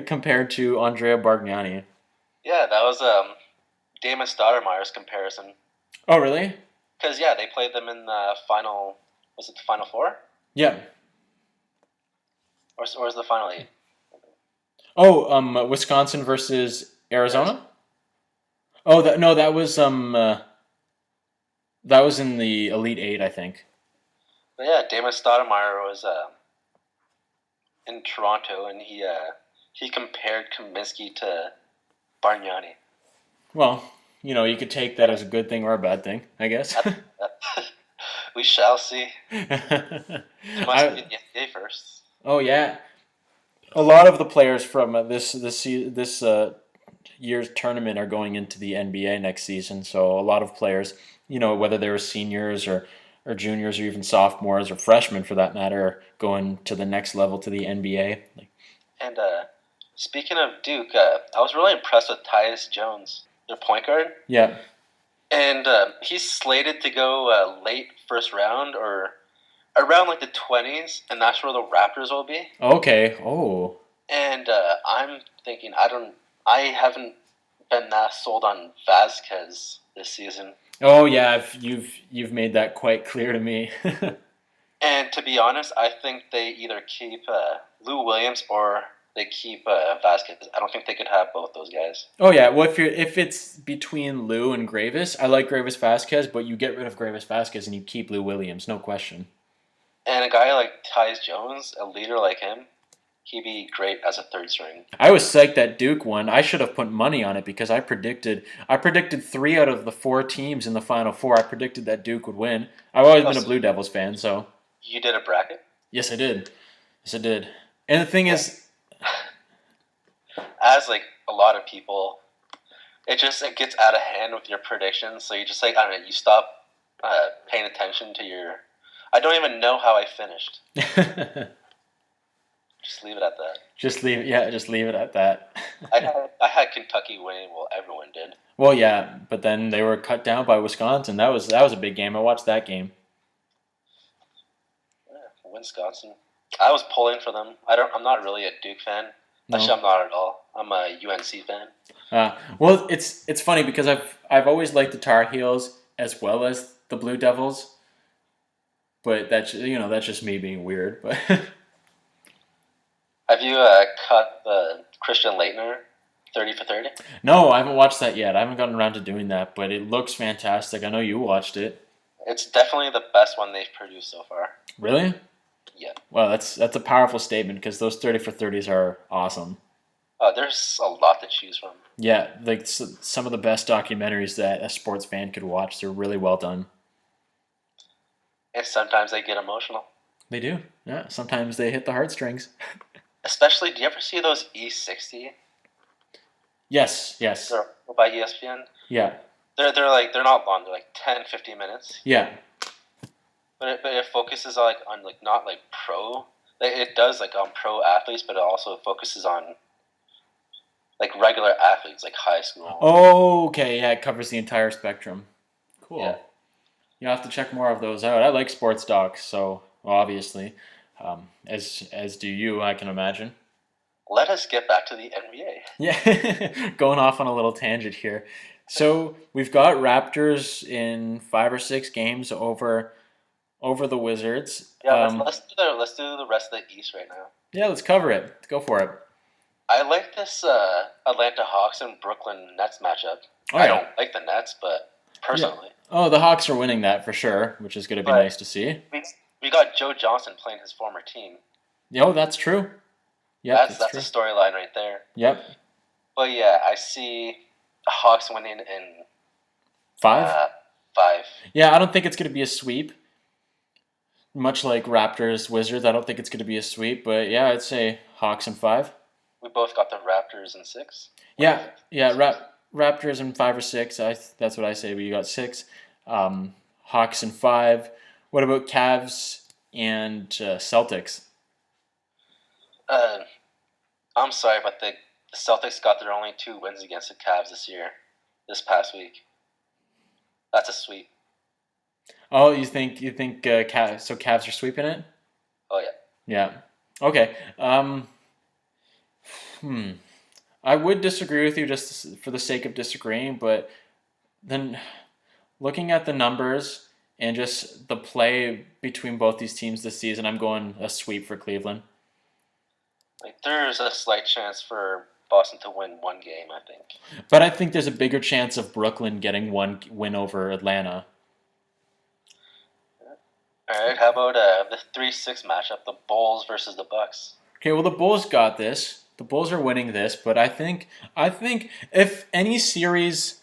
compared to Andrea Bargnani. Yeah, that was Damon Stoudemire's comparison. Oh really? Because yeah, they played them in the final. Was it the Final Four? Yeah. Or is the Final 8? Oh, Wisconsin versus Arizona. Oh, that was that was in the Elite Eight, I think. But yeah, Damon Stoudemire was in Toronto, and he compared Kaminsky to Bargnani. Well, you could take that as a good thing or a bad thing, I guess. We shall see. He must be in the NBA first. Oh yeah, a lot of the players from this year's tournament are going into the NBA next season. So a lot of players, whether they were seniors or juniors or even sophomores or freshmen for that matter, are going to the next level to the NBA. And speaking of Duke, I was really impressed with Tyus Jones, their point guard. Yeah. And he's slated to go late first round or around like the 20s, and that's where the Raptors will be. Okay. Oh. And I'm thinking, I haven't been that sold on Vasquez this season. Oh yeah, you've made that quite clear to me. And to be honest, I think they either keep Lou Williams or they keep Vasquez. I don't think they could have both those guys. Oh yeah, well if it's between Lou and Gravis, I like Gravis Vasquez, but you get rid of Gravis Vasquez and you keep Lou Williams, no question. And a guy like Tyus Jones, a leader like him, he'd be great as a third string. I was psyched that Duke won. I should have put money on it because I predicted 3 out of the 4 teams in the Final Four. I predicted that Duke would win. I've always been a Blue Devils fan, so. You did a bracket? Yes, I did. And the thing is, as like a lot of people, it gets out of hand with your predictions. So you just I don't know, you stop paying attention to your. I don't even know how I finished. Just leave it at that. Just leave it at that. I had Kentucky winning. Well, everyone did. Well, yeah, but then they were cut down by Wisconsin. That was a big game. I watched that game. Yeah, Wisconsin. I was pulling for them. I'm not really a Duke fan. No. Actually, I'm not at all. I'm a UNC fan. Well, it's funny because I've always liked the Tar Heels as well as the Blue Devils, but that's just me being weird. But have you cut the Christian Laettner 30 for 30? No, I haven't watched that yet. I haven't gotten around to doing that, but it looks fantastic. I know you watched it. It's definitely the best one they've produced so far. Really? Yeah. Well, that's a powerful statement because those 30 for 30s are awesome. There's a lot to choose from. Yeah, like some of the best documentaries that a sports fan could watch. They're really well done. And sometimes they get emotional. They do. Yeah, sometimes they hit the heartstrings. Especially, do you ever see those E60? Yes. They're by ESPN? Yeah. They're not long. They're like 10, 15 minutes. Yeah. But it focuses on not like pro. It does on pro athletes, but it also focuses on like regular athletes, like high school. Oh, okay. Yeah, it covers the entire spectrum. Cool. Yeah. You'll have to check more of those out. I like sports docs, so obviously, as do you, I can imagine. Let us get back to the NBA. Yeah, going off on a little tangent here. So we've got Raptors in 5 or 6 games over the Wizards. Yeah, let's do the rest of the East right now. Yeah, let's cover it. Let's go for it. I like this Atlanta Hawks and Brooklyn Nets matchup. Oh, I yeah. don't like the Nets, but personally. Yeah. Oh, the Hawks are winning that for sure, which is going to be nice to see. We got Joe Johnson playing his former team. Oh, that's true. Yeah, that's a storyline right there. Yep. But yeah, I see the Hawks winning in 5? 5. Yeah, I don't think it's going to be a sweep. Much like Raptors, Wizards, I don't think it's going to be a sweep. But yeah, I'd say Hawks in 5. We both got the Raptors in 6. Yeah. Raptors in 5 or 6. That's what I say. But you got 6. Hawks in 5. What about Cavs and Celtics? I'm sorry, but the Celtics got their only 2 wins against the Cavs this past week. That's a sweep. Oh, you think Cavs? So Cavs are sweeping it? Oh yeah. Yeah. Okay. I would disagree with you just for the sake of disagreeing, but then looking at the numbers and just the play between both these teams this season, I'm going a sweep for Cleveland. There's a slight chance for Boston to win 1 game, I think. But I think there's a bigger chance of Brooklyn getting 1 win over Atlanta. All right, how about the 3-6 matchup, the Bulls versus the Bucks? Okay, well the Bulls got this. The Bulls are winning this, but I think if any series,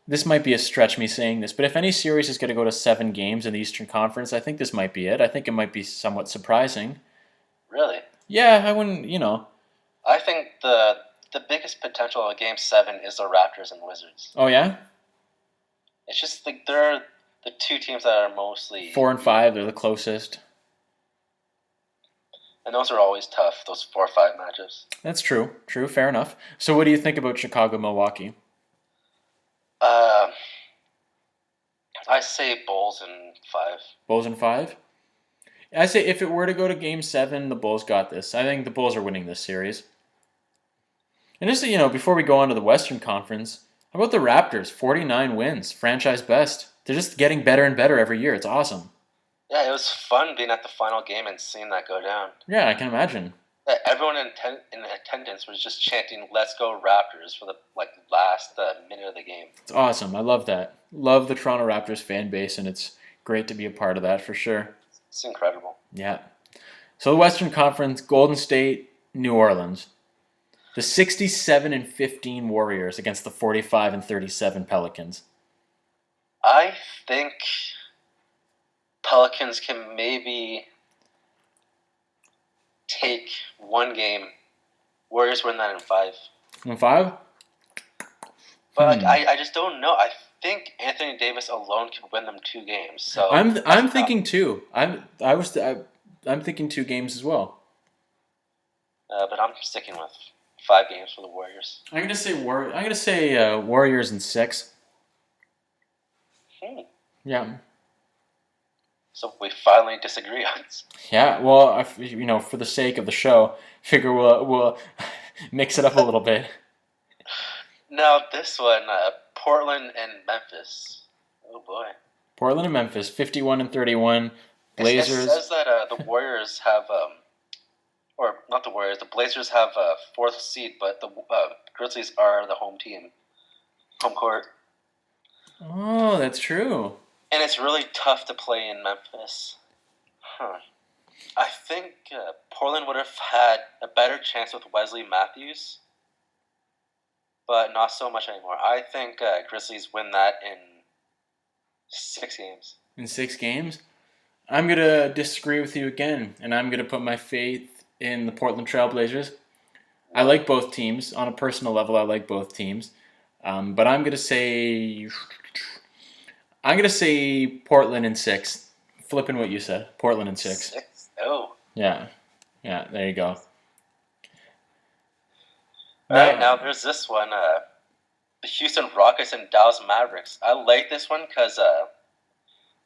this might be a stretch me saying this, but if any series is going to go to 7 games in the Eastern Conference, I think this might be it. I think it might be somewhat surprising. Really? Yeah, I wouldn't. I think the biggest potential of Game 7 is the Raptors and Wizards. Oh yeah? It's just like they're the two teams that are mostly 4 and 5, they're the closest. and those are always tough. Those 4-5 matchups. That's true. True, fair enough. So what do you think about Chicago, Milwaukee? I say Bulls in 5. Bulls in 5? I say if it were to go to Game 7, the Bulls got this. I think the Bulls are winning this series. And just, before we go on to the Western Conference, how about the Raptors? 49 wins, franchise best. They're just getting better and better every year. It's awesome. Yeah, it was fun being at the final game and seeing that go down. Yeah, I can imagine. Everyone in attendance was just chanting "Let's go Raptors" for the last minute of the game. It's awesome. I love that. Love the Toronto Raptors fan base, and it's great to be a part of that for sure. It's incredible. Yeah. So the Western Conference, Golden State, New Orleans. The 67-15 Warriors against the 45-37 Pelicans. I think Pelicans can maybe take one game. Warriors win that in 5. In 5? But I just don't know. I think Anthony Davis alone could win them 2 games. So I'm thinking 2. I'm thinking 2 games as well. But I'm sticking with 5 games for the Warriors. I'm gonna say Warriors in 6. Yeah. So we finally disagree on this. Yeah. Well, for the sake of the show, figure we'll mix it up a little bit. Now this one, Portland and Memphis. Oh boy. Portland and Memphis, 51-31. Blazers. It says that the Warriors have, or not the Warriors, the Blazers have a 4th seed, but the Grizzlies are the home team, home court. Oh, that's true. And it's really tough to play in Memphis. I think Portland would have had a better chance with Wesley Matthews, but not so much anymore. I think Grizzlies win that in 6 games. In 6 games? I'm going to disagree with you again, and I'm going to put my faith in the Portland Trailblazers. I like both teams. On a personal level, I like both teams. But I'm going to say Portland in 6. Flipping what you said. Portland in 6. 6? Oh. Yeah. Yeah, there you go. All right, now there's this one. The Houston Rockets and Dallas Mavericks. I like this one because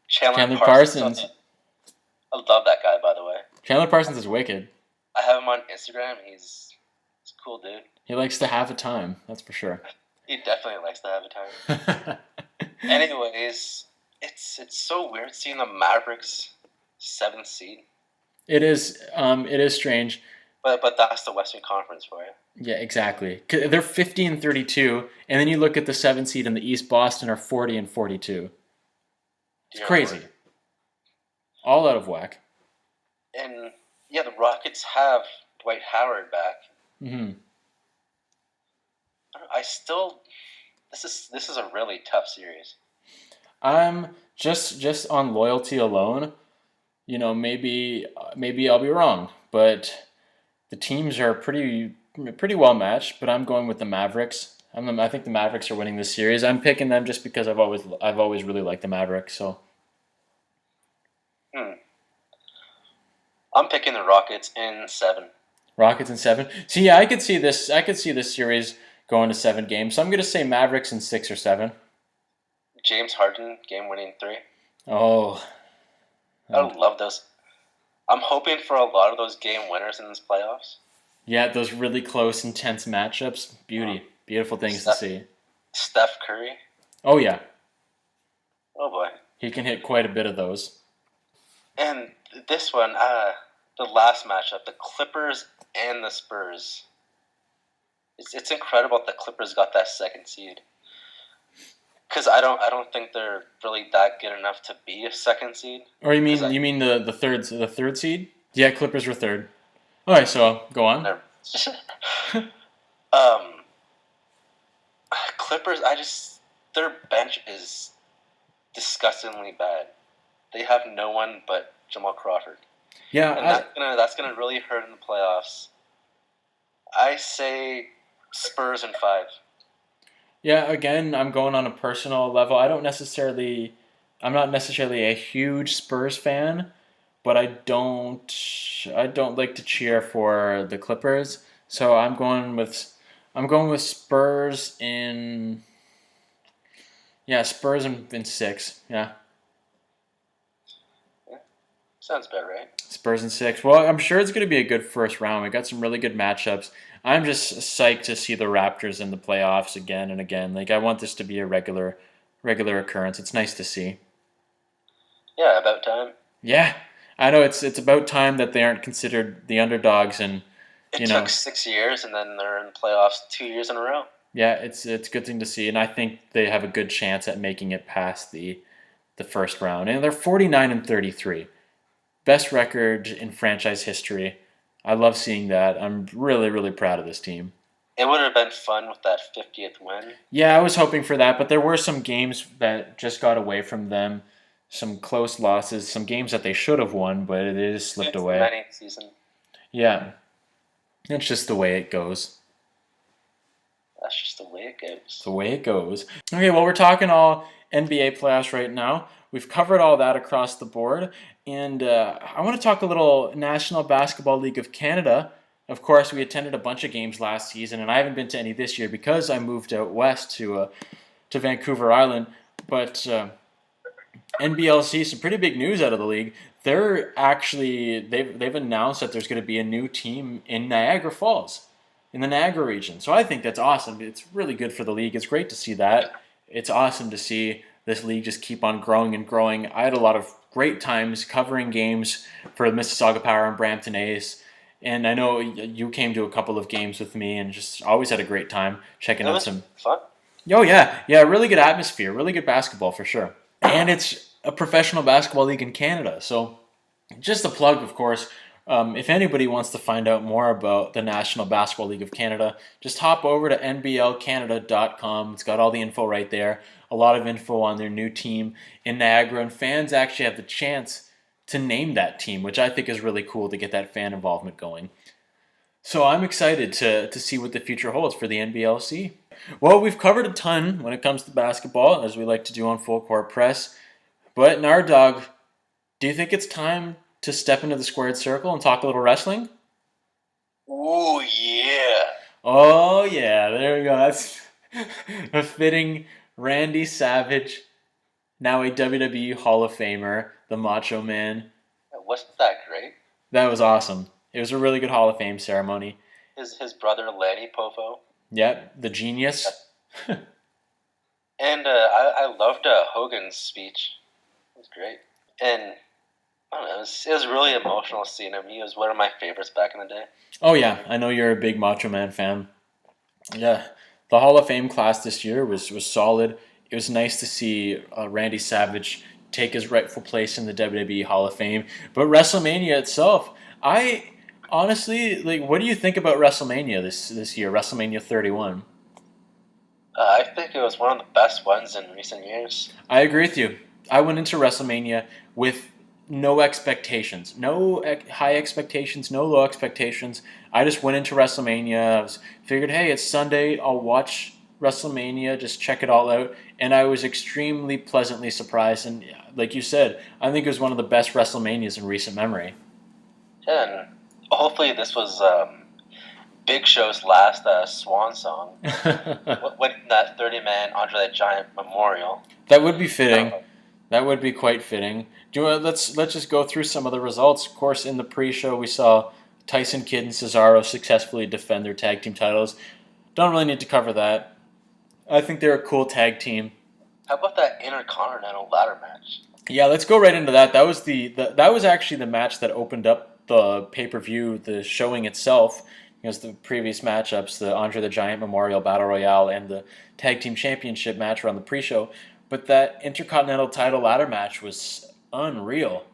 Chandler Parsons. I love that guy, by the way. Chandler Parsons is wicked. I have him on Instagram. He's a cool dude. He likes to have a time, that's for sure. He definitely likes to have a time. Anyways, it's so weird seeing the Mavericks 7th seed. It is strange. But that's the Western Conference for you. Yeah, exactly. They're 50-32, and then you look at the 7th seed in the East. Boston are 40-42. It's crazy. All out of whack. And yeah, the Rockets have Dwight Howard back. Mm-hmm. This is a really tough series. Just on loyalty alone, maybe I'll be wrong, but the teams are pretty well matched. But I'm going with the Mavericks. I think the Mavericks are winning this series. I'm picking them just because I've always really liked the Mavericks. So. I'm picking the Rockets in 7. Rockets in 7. So yeah, I could see this series going to 7 games. So I'm going to say Mavericks in 6 or 7. James Harden game-winning 3. Oh. I love those. I'm hoping for a lot of those game winners in this playoffs. Yeah, those really close, intense matchups. Beautiful things to see. Steph Curry. Oh yeah. Oh boy. He can hit quite a bit of those. And this one, the last matchup, the Clippers and the Spurs. It's incredible that the Clippers got that 2nd seed. Because I don't think they're really that good enough to be a 2nd seed. Or you mean the third seed? Yeah, Clippers were 3rd. All right, so go on. Never. Clippers. Their bench is disgustingly bad. They have no one but Jamal Crawford. Yeah, And that's gonna really hurt in the playoffs. I say Spurs in 5. yeah. Again, I'm going on a personal level. I'm not necessarily a huge Spurs fan, but I don't like to cheer for the Clippers. So I'm going with Spurs in Spurs in 6. Yeah. Yeah, sounds about right. Spurs in 6. Well, I'm sure it's going to be a good first round. We got some really good matchups. I'm just psyched to see the Raptors in the playoffs again and again. Like I want this to be a regular occurrence. It's nice to see. Yeah, about time. Yeah, I know it's about time that they aren't considered the underdogs, and It took 6 years, and then they're in the playoffs 2 years in a row. yeah, it's a good thing to see, and I think they have a good chance at making it past the first round. And they're 49-33, best record in franchise history. I love seeing that. I'm really proud of this team. It would have been fun with that 50th win. Yeah, I was hoping for that, but there were some games that just got away from them. Some close losses, some games that they should have won, but it just slipped away. Many season. Yeah, it's just the way it goes. That's just the way it goes. It's the way it goes. Okay, well, we're talking all NBA playoffs right now. We've covered all that across the board, and I want to talk a little National Basketball League of Canada. Of course, we attended a bunch of games last season, and I haven't been to any this year because I moved out west to Vancouver Island. But NBLC, some pretty big news out of the league. They've announced that there's going to be a new team in Niagara Falls, in the Niagara region. So I think that's awesome. It's really good for the league. It's great to see that. It's awesome to see this league just keep on growing and growing. I had a lot of great times covering games for the Mississauga Power and Brampton Ace. And I know you came to a couple of games with me and just always had a great time checking out some fun. Oh yeah, really good atmosphere, really good basketball for sure. And it's a professional basketball league in Canada. So just a plug, of course. If anybody wants to find out more about the National Basketball League of Canada, just hop over to nblcanada.com. It's got all the info right there. A lot of info on their new team in Niagara. And fans actually have the chance to name that team, which I think is really cool to get that fan involvement going. So I'm excited to see what the future holds for the NBLC. Well, we've covered a ton when it comes to basketball, as we like to do on Full Court Press. But Nard Dogg, do you think it's time to step into the squared circle and talk a little wrestling? Ooh, yeah. Oh, yeah, there we go. That's a fitting Randy Savage, now a WWE Hall of Famer, the Macho Man. Wasn't that great? That was awesome. It was a really good Hall of Fame ceremony. His brother, Lanny Poffo. Yep, the genius. And I loved Hogan's speech. It was great. And I don't know, it was really emotional seeing him. He was one of my favorites back in the day. Oh yeah, I know you're a big Macho Man fan. Yeah, the Hall of Fame class this year was solid. It was nice to see Randy Savage take his rightful place in the WWE Hall of Fame. But WrestleMania itself, I honestly, what do you think about WrestleMania this year, WrestleMania 31? I think it was one of the best ones in recent years. I agree with you. I went into WrestleMania with no expectations. No high expectations, no low expectations. I just went into WrestleMania. I figured, hey, it's Sunday. I'll watch WrestleMania, just check it all out. And I was extremely pleasantly surprised. And like you said, I think it was one of the best WrestleManias in recent memory. Yeah, and hopefully this was Big Show's last swan song. Winning that 30-man Andre the Giant Memorial. That would be fitting. That would be quite fitting. Let's just go through some of the results. Of course, in the pre-show, we saw Tyson Kidd and Cesaro successfully defend their tag team titles. Don't really need to cover that. I think they're a cool tag team. How about that Intercontinental ladder match? Yeah, let's go right into that. That was actually the match that opened up the pay-per-view, the showing itself. Because the previous matchups, the Andre the Giant Memorial Battle Royale and the Tag Team Championship match were on the pre-show. But that Intercontinental title ladder match was unreal.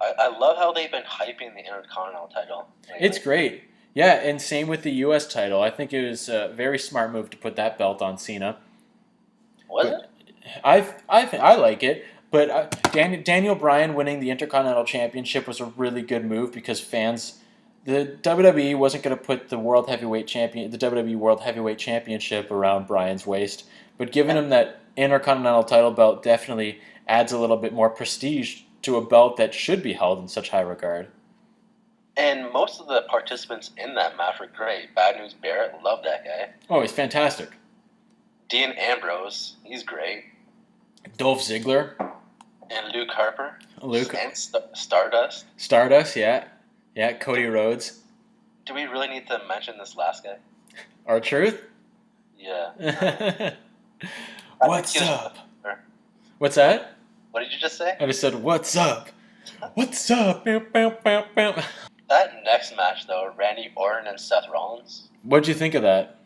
I love how they've been hyping the Intercontinental title lately. It's great. Yeah, and same with the U.S. title. I think it was a very smart move to put that belt on Cena. Was it? I like it, but Daniel Bryan winning the Intercontinental Championship was a really good move because the WWE wasn't going to put the WWE World Heavyweight Championship around Bryan's waist, but giving him that Intercontinental title belt definitely adds a little bit more prestige to a belt that should be held in such high regard. And most of the participants in that match were great. Bad News Barrett, love that guy. Oh, he's fantastic. Dean Ambrose, he's great. Dolph Ziggler. And Luke Harper. And Stardust. Stardust, yeah. Yeah, Cody Rhodes. Do we really need to mention this last guy? R-Truth? Yeah. What's up? What's that? What did you just say? I just said, what's up? What's up? That next match, though, Randy Orton and Seth Rollins. What'd you think of that?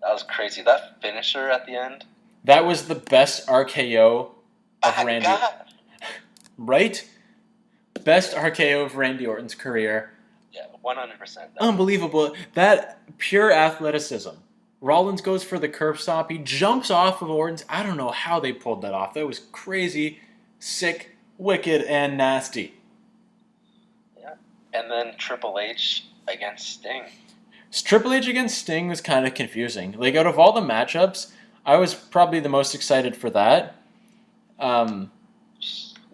That was crazy. That finisher at the end. That was the best RKO of Randy. Right? Best RKO of Randy Orton's career. Yeah, 100%. Unbelievable. That pure athleticism. Rollins goes for the curb stomp. He jumps off of Orton's. I don't know how they pulled that off. That was crazy, sick, wicked, and nasty. Yeah. And then Triple H against Sting. Triple H against Sting was kind of confusing. Like, out of all the matchups, I was probably the most excited for that. Got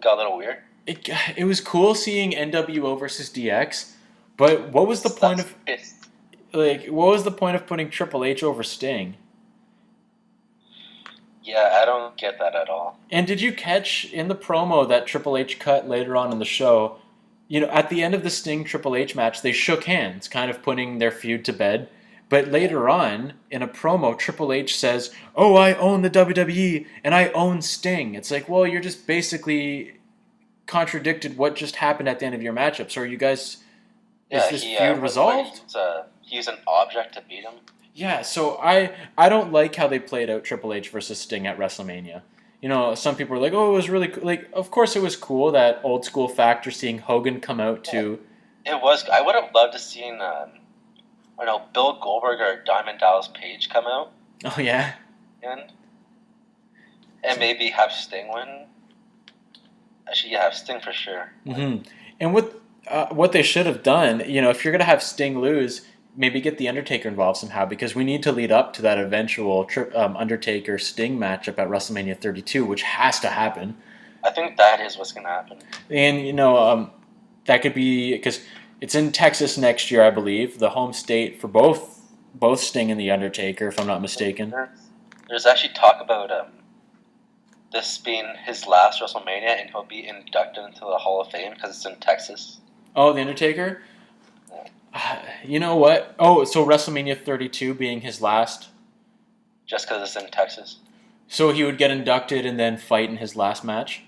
a little weird. It was cool seeing NWO versus DX, but what was the point of putting Triple H over Sting? Yeah, I don't get that at all. And did you catch in the promo that Triple H cut later on in the show? You know, at the end of the Sting Triple H match, they shook hands, kind of putting their feud to bed. But later on, in a promo, Triple H says, "Oh, I own the WWE, and I own Sting." It's like, well, you're just basically contradicted what just happened at the end of your matchup. So are you guys... is this feud resolved? He's an object to beat him. Yeah, so I don't like how they played out Triple H versus Sting at WrestleMania. You know, some people were like, oh, it was really cool. Like, of course it was cool, that old school factor, seeing Hogan come out to... It was. I would have loved to seen, Bill Goldberg or Diamond Dallas Page come out. Oh, yeah? And maybe have Sting win. Actually, yeah, have Sting for sure. Mm-hmm. And what they should have done, you know, if you're going to have Sting lose, maybe get The Undertaker involved somehow, because we need to lead up to that eventual Undertaker-Sting matchup at WrestleMania 32, which has to happen. I think that is what's going to happen. And, you know, that could be, because it's in Texas next year, I believe, the home state for both Sting and The Undertaker, if I'm not mistaken. There's actually talk about this being his last WrestleMania, and he'll be inducted into the Hall of Fame because it's in Texas. Oh, The Undertaker? You know what? Oh, so WrestleMania 32 being his last? Just because it's in Texas. So he would get inducted and then fight in his last match?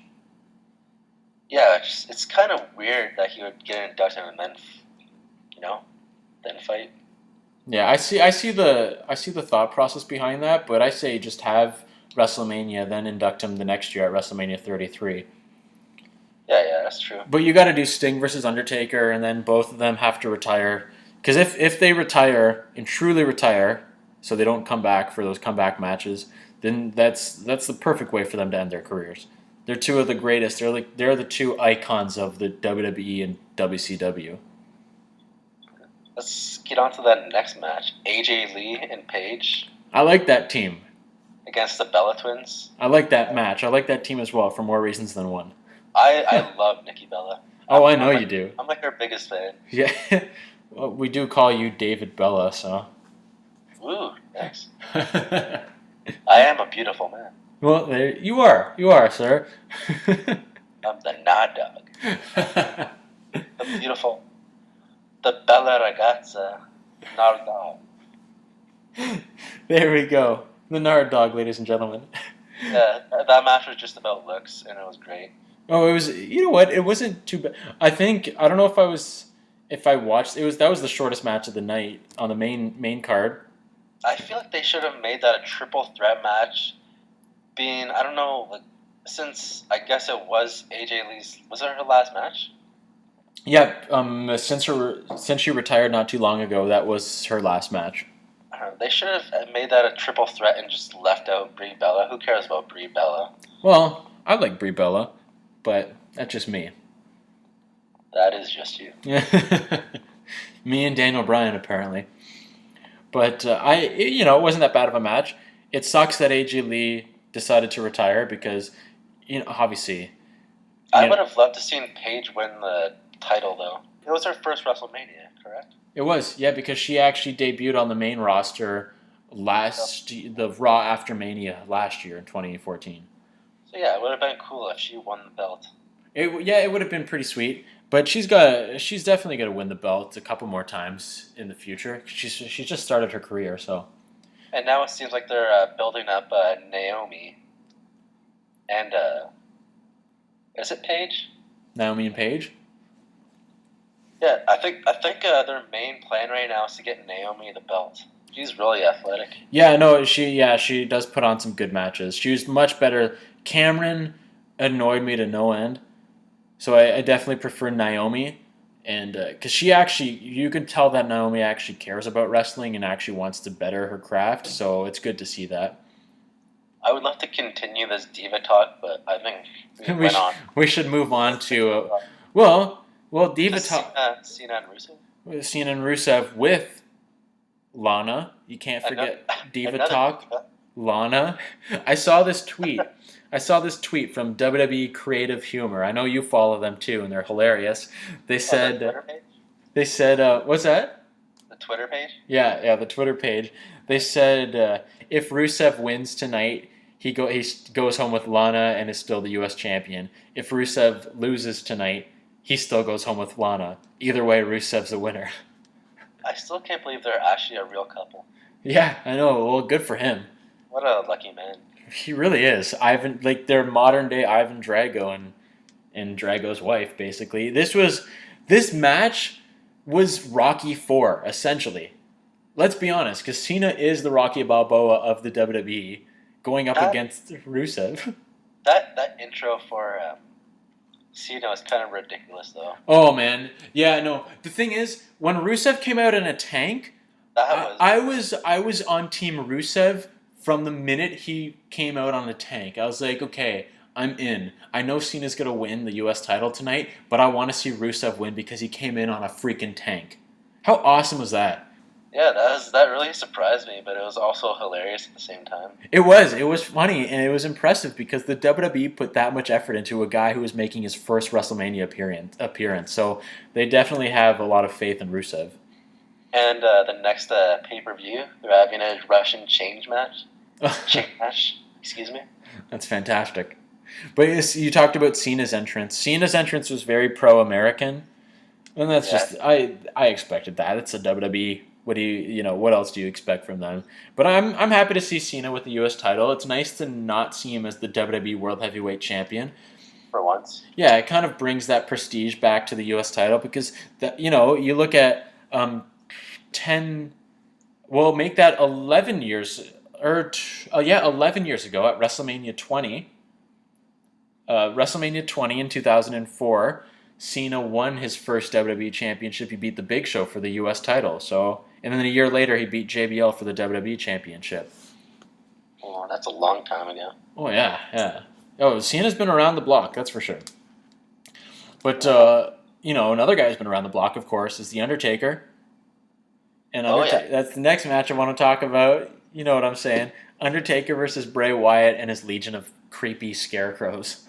Yeah, it's kind of weird that he would get inducted and then, then fight. Yeah, I see the thought process behind that, but I say just have WrestleMania, then induct him the next year at WrestleMania 33. Yeah, that's true. But you got to do Sting versus Undertaker, and then both of them have to retire. Because if they retire and truly retire, so they don't come back for those comeback matches, then that's the perfect way for them to end their careers. They're two of the greatest. They're the two icons of the WWE and WCW. Let's get on to that next match. AJ Lee and Paige. I like that team. Against the Bella Twins. I like that match. I like that team as well for more reasons than one. I love Nikki Bella. I know you do. I'm like her biggest fan. Yeah. Well, we do call you David Bella, so. Ooh, thanks. I am a beautiful man. Well, there you are. You are, sir. I'm the Nard Dogg. The beautiful, the Bella Ragazza, Nard Dogg. There we go. The Nard Dogg, ladies and gentlemen. Yeah, that match was just about looks, and it was great. Oh, it was. You know what? It wasn't too bad. I don't know if I watched. That was the shortest match of the night on the main card. I feel like they should have made that a triple threat match. Since I guess it was AJ Lee's. Was it her last match? Yeah, since she retired not too long ago, that was her last match. They should have made that a triple threat and just left out Brie Bella. Who cares about Brie Bella? Well, I like Brie Bella, but that's just me. That is just you. Me and Daniel Bryan, apparently. But it wasn't that bad of a match. It sucks that AJ Lee decided to retire because, obviously. I would have loved to seen Paige win the title, though. It was her first WrestleMania, correct? It was, yeah, because she actually debuted on the main roster the Raw after Mania last year in 2014. So yeah, it would have been cool if she won the belt. It would have been pretty sweet. But she's definitely gonna win the belt a couple more times in the future. She's just started her career, so. And now it seems like they're building up Naomi and is it Paige? Naomi and Paige. Yeah, I think their main plan right now is to get Naomi the belt. She's really athletic. Yeah, no, she does put on some good matches. She was much better. Cameron annoyed me to no end, so I definitely prefer Naomi, and because you can tell that Naomi actually cares about wrestling and actually wants to better her craft. So it's good to see that. I would love to continue this diva talk, but I think we went on. We should move on to diva talk. Cena and Rusev. Cena and Rusev with Lana. You can't forget diva talk. Lana. I saw this tweet from WWE Creative Humor. I know you follow them too, and they're hilarious. They said, what's that? The Twitter page? Yeah, the Twitter page. They said if Rusev wins tonight, he goes home with Lana and is still the U.S. champion. If Rusev loses tonight, he still goes home with Lana. Either way, Rusev's a winner. I still can't believe they're actually a real couple. Yeah, I know. Well, good for him. What a lucky man. He really is. They're modern day Ivan Drago and Drago's wife, basically. This match was Rocky IV, essentially. Let's be honest, because Cena is the Rocky Balboa of the WWE, going up against Rusev. That intro for Cena is kind of ridiculous, though. Oh man, yeah, no. The thing is, when Rusev came out in a tank, I was on Team Rusev from the minute he came out on the tank. I was like, okay, I'm in. I know Cena's gonna win the U.S. title tonight, but I want to see Rusev win because he came in on a freaking tank. How awesome was that? Yeah, that really surprised me, but it was also hilarious at the same time. It was funny, and it was impressive because the WWE put that much effort into a guy who was making his first WrestleMania appearance. So they definitely have a lot of faith in Rusev. And the next pay-per-view, they're having a Russian change match. Excuse me. That's fantastic. But you talked about Cena's entrance. Cena's entrance was very pro-American, and that's just I expected that. It's a WWE. What else do you expect from them? But I'm happy to see Cena with the U.S. title. It's nice to not see him as the WWE World Heavyweight Champion. For once. Yeah, it kind of brings that prestige back to the U.S. title because you look at 10. Well, make that 11 years 11 years ago at WrestleMania 20. WrestleMania 20 in 2004. Cena won his first WWE Championship. He beat The Big Show for the U.S. title. And then a year later, he beat JBL for the WWE Championship. Oh, that's a long time ago. Oh, yeah. Oh, Cena's been around the block, that's for sure. But, another guy who's been around the block, of course, is The Undertaker. And that's the next match I want to talk about. You know what I'm saying. Undertaker versus Bray Wyatt and his legion of creepy scarecrows.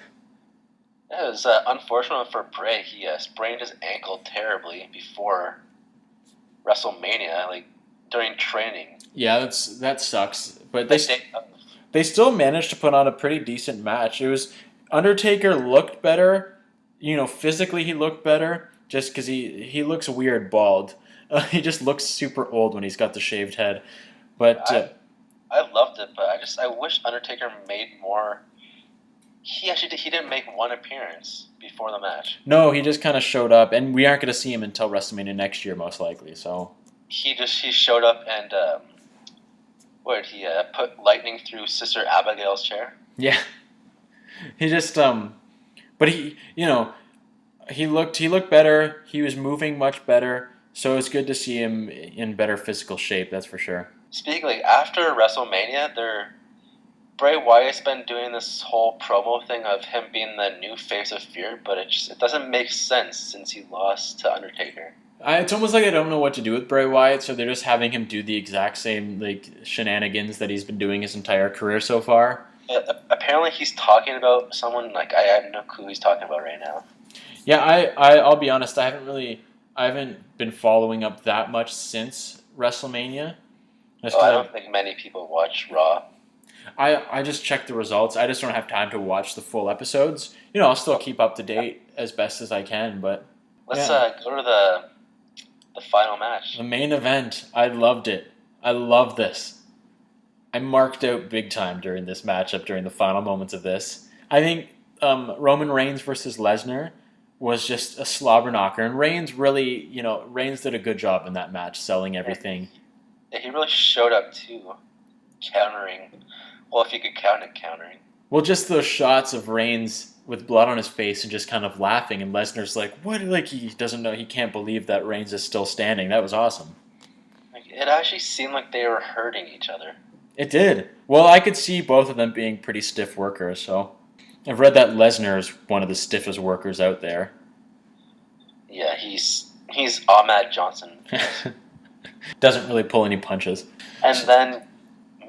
Yeah, it was unfortunate for Bray. He sprained his ankle terribly before WrestleMania, like during training. Yeah, that sucks. But they still managed to put on a pretty decent match. It was Undertaker looked better. Physically he looked better just because he looks weird bald. He just looks super old when he's got the shaved head. But I loved it, but I wish Undertaker made more. He didn't make one appearance before the match. No, he just kind of showed up, and we aren't going to see him until WrestleMania next year, most likely. So he showed up and he put lightning through Sister Abigail's chair. Yeah, he just but He looked better. He was moving much better. So it's good to see him in better physical shape. That's for sure. Speaking like after WrestleMania, Bray Wyatt's been doing this whole promo thing of him being the new face of fear, but it doesn't make sense since he lost to Undertaker. It's almost like I don't know what to do with Bray Wyatt, so they're just having him do the exact same like shenanigans that he's been doing his entire career so far. Apparently, he's talking about someone like I have no clue who he's talking about right now. Yeah, I'll be honest. I haven't been following up that much since WrestleMania. I don't think many people watch Raw. I just check the results. I just don't have time to watch the full episodes. I'll still keep up to date as best as I can, but let's go to the final match. The main event. I loved it. I love this. I marked out big time during this matchup, during the final moments of this. I think Roman Reigns versus Lesnar was just a slobber knocker, and Reigns did a good job in that match, selling everything. Yeah, he really showed up too, countering. Well, if you could count it, countering. Well, just those shots of Reigns with blood on his face and just kind of laughing, and Lesnar's like, what? Like, he doesn't know, he can't believe that Reigns is still standing. That was awesome. It actually seemed like they were hurting each other. It did. Well, I could see both of them being pretty stiff workers, so I've read that Lesnar is one of the stiffest workers out there. Yeah, he's Ahmad Johnson. Doesn't really pull any punches. And then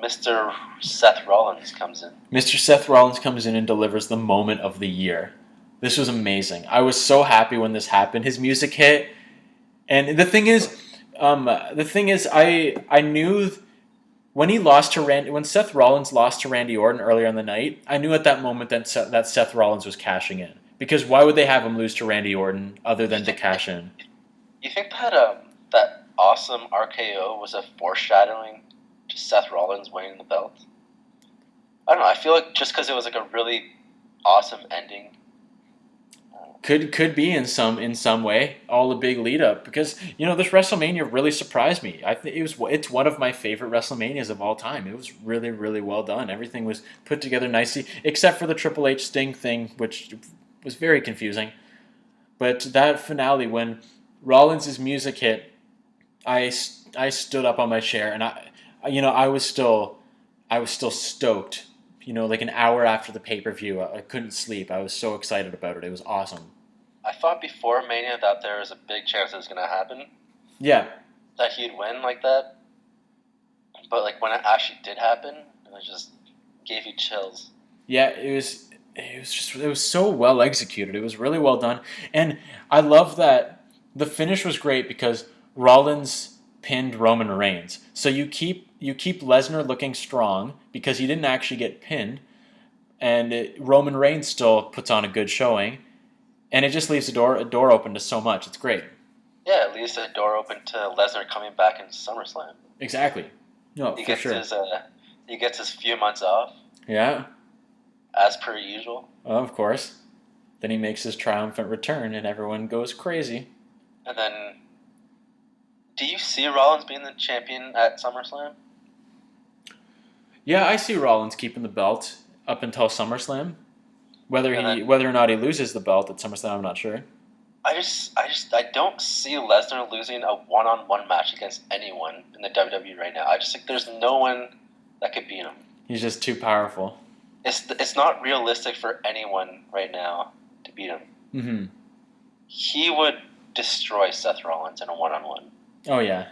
Mr. Seth Rollins comes in. Mr. Seth Rollins comes in and delivers the moment of the year. This was amazing. I was so happy when this happened. His music hit, and the thing is, I knew when Seth Rollins lost to Randy Orton earlier in the night, I knew at that moment that Seth Rollins was cashing in. Because why would they have him lose to Randy Orton other than to cash in? You think that that awesome RKO was a foreshadowing to Seth Rollins winning the belt? I don't know. I feel like just because it was like a really awesome ending. Could be in some way all a big lead up, because this WrestleMania really surprised me. I think it's one of my favorite WrestleManias of all time. It was really, really well done. Everything was put together nicely, except for the Triple H Sting thing, which was very confusing. But that finale, when Rollins' music hit, I stood up on my chair, and I was still stoked. Like an hour after the pay-per-view, I couldn't sleep. I was so excited about it. It was awesome. I thought before Mania that there was a big chance it was going to happen. Yeah. That he'd win like that. But like when it actually did happen, it just gave you chills. Yeah, it was so well executed. It was really well done. And I love that the finish was great because Rollins pinned Roman Reigns. So you keep Lesnar looking strong because he didn't actually get pinned, and Roman Reigns still puts on a good showing, and it just leaves a door open to so much. It's great. Yeah, it leaves the door open to Lesnar coming back in SummerSlam. Exactly. No, he for gets sure. He gets his few months off. Yeah. As per usual. Oh, of course. Then he makes his triumphant return, and everyone goes crazy. And then, do you see Rollins being the champion at SummerSlam? Yeah, I see Rollins keeping the belt up until SummerSlam. Whether or not he loses the belt at SummerSlam, I'm not sure. I don't see Lesnar losing a one-on-one match against anyone in the WWE right now. I just think there's no one that could beat him. He's just too powerful. It's not realistic for anyone right now to beat him. Mm-hmm. He would destroy Seth Rollins in a one-on-one. Oh yeah.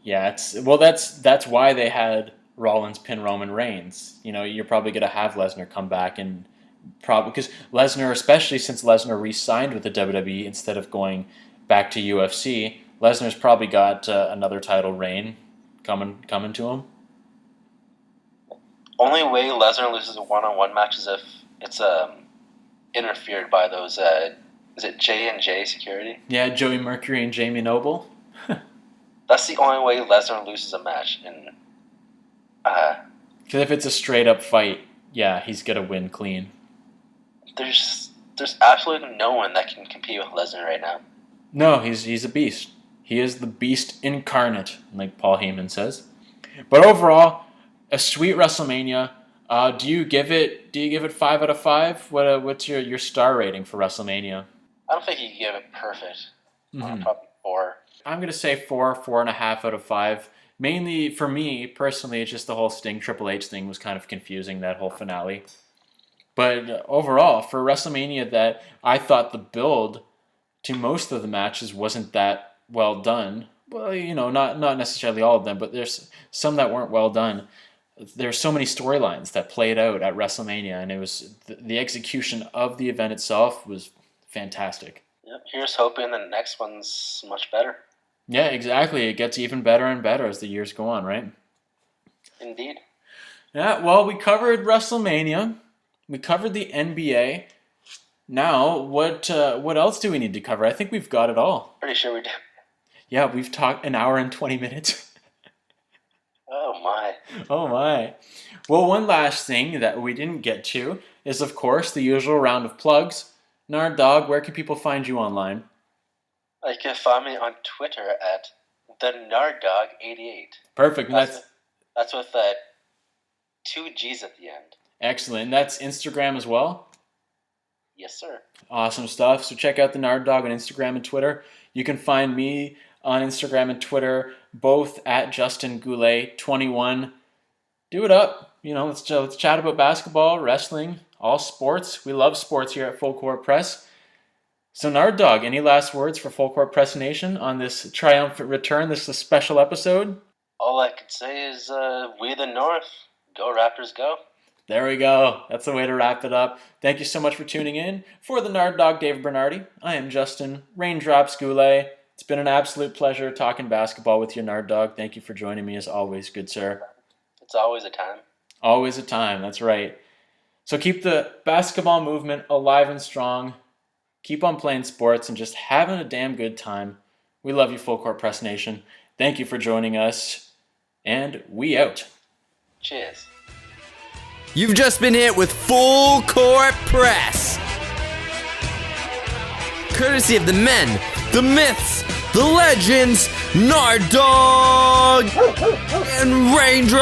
Yeah, that's why they had Rollins pin Roman Reigns. You're probably going to have Lesnar come back, and probably because Lesnar, especially since Lesnar re-signed with the WWE instead of going back to UFC, Lesnar's probably got another title reign coming to him. Only way Lesnar loses a one-on-one match is if it's interfered by those. Is it J&J security? Yeah, Joey Mercury and Jamie Noble. That's the only way Lesnar loses a match. Because if it's a straight-up fight, yeah, he's gonna win clean. There's absolutely no one that can compete with Lesnar right now. No, he's a beast. He is the beast incarnate, like Paul Heyman says. But overall, a sweet WrestleMania. Do you give it 5 out of 5? What's your star rating for WrestleMania? I don't think you can give it perfect. Mm-hmm. Probably 4. I'm going to say 4, 4.5 out of 5. Mainly for me, personally, it's just the whole Sting Triple H thing was kind of confusing, that whole finale. But overall, for WrestleMania, that I thought the build to most of the matches wasn't that well done. Well, not necessarily all of them, but there's some that weren't well done. There's so many storylines that played out at WrestleMania, and it was the execution of the event itself was fantastic. Yep. Here's hoping the next one's much better. Yeah, exactly. It gets even better and better as the years go on, right? Indeed. Yeah, well, we covered WrestleMania. We covered the NBA. Now, what else do we need to cover? I think we've got it all. Pretty sure we do. Yeah, we've talked an hour and 20 minutes. Oh, my. Oh, my. Well, one last thing that we didn't get to is, of course, the usual round of plugs. Nard Dogg, where can people find you online? You can find me on Twitter at the Nard Dogg 88. Perfect. That's with 2 G's at the end. Excellent. And that's Instagram as well? Yes, sir. Awesome stuff. So check out the Nard Dogg on Instagram and Twitter. You can find me on Instagram and Twitter, both at Justin Goulet 21. Do it up. Let's chat about basketball, wrestling, all sports. We love sports here at Full Court Press. So Nard Dogg, any last words for Full Court Press Nation on this triumphant return? This is a special episode. All I could say is, we the North. Go Raptors, go. There we go. That's the way to wrap it up. Thank you so much for tuning in. For the Nard Dogg, David Bernardi, I am Justin Raindrops Goulet. It's been an absolute pleasure talking basketball with you, Nard Dogg. Thank you for joining me as always, good sir. It's always a time. Always a time, that's right. So keep the basketball movement alive and strong. Keep on playing sports and just having a damn good time. We love you, Full Court Press Nation. Thank you for joining us. And we out. Cheers. You've just been hit with Full Court Press. Courtesy of the men, the myths, the legends, Nard Dogg and Raindrops.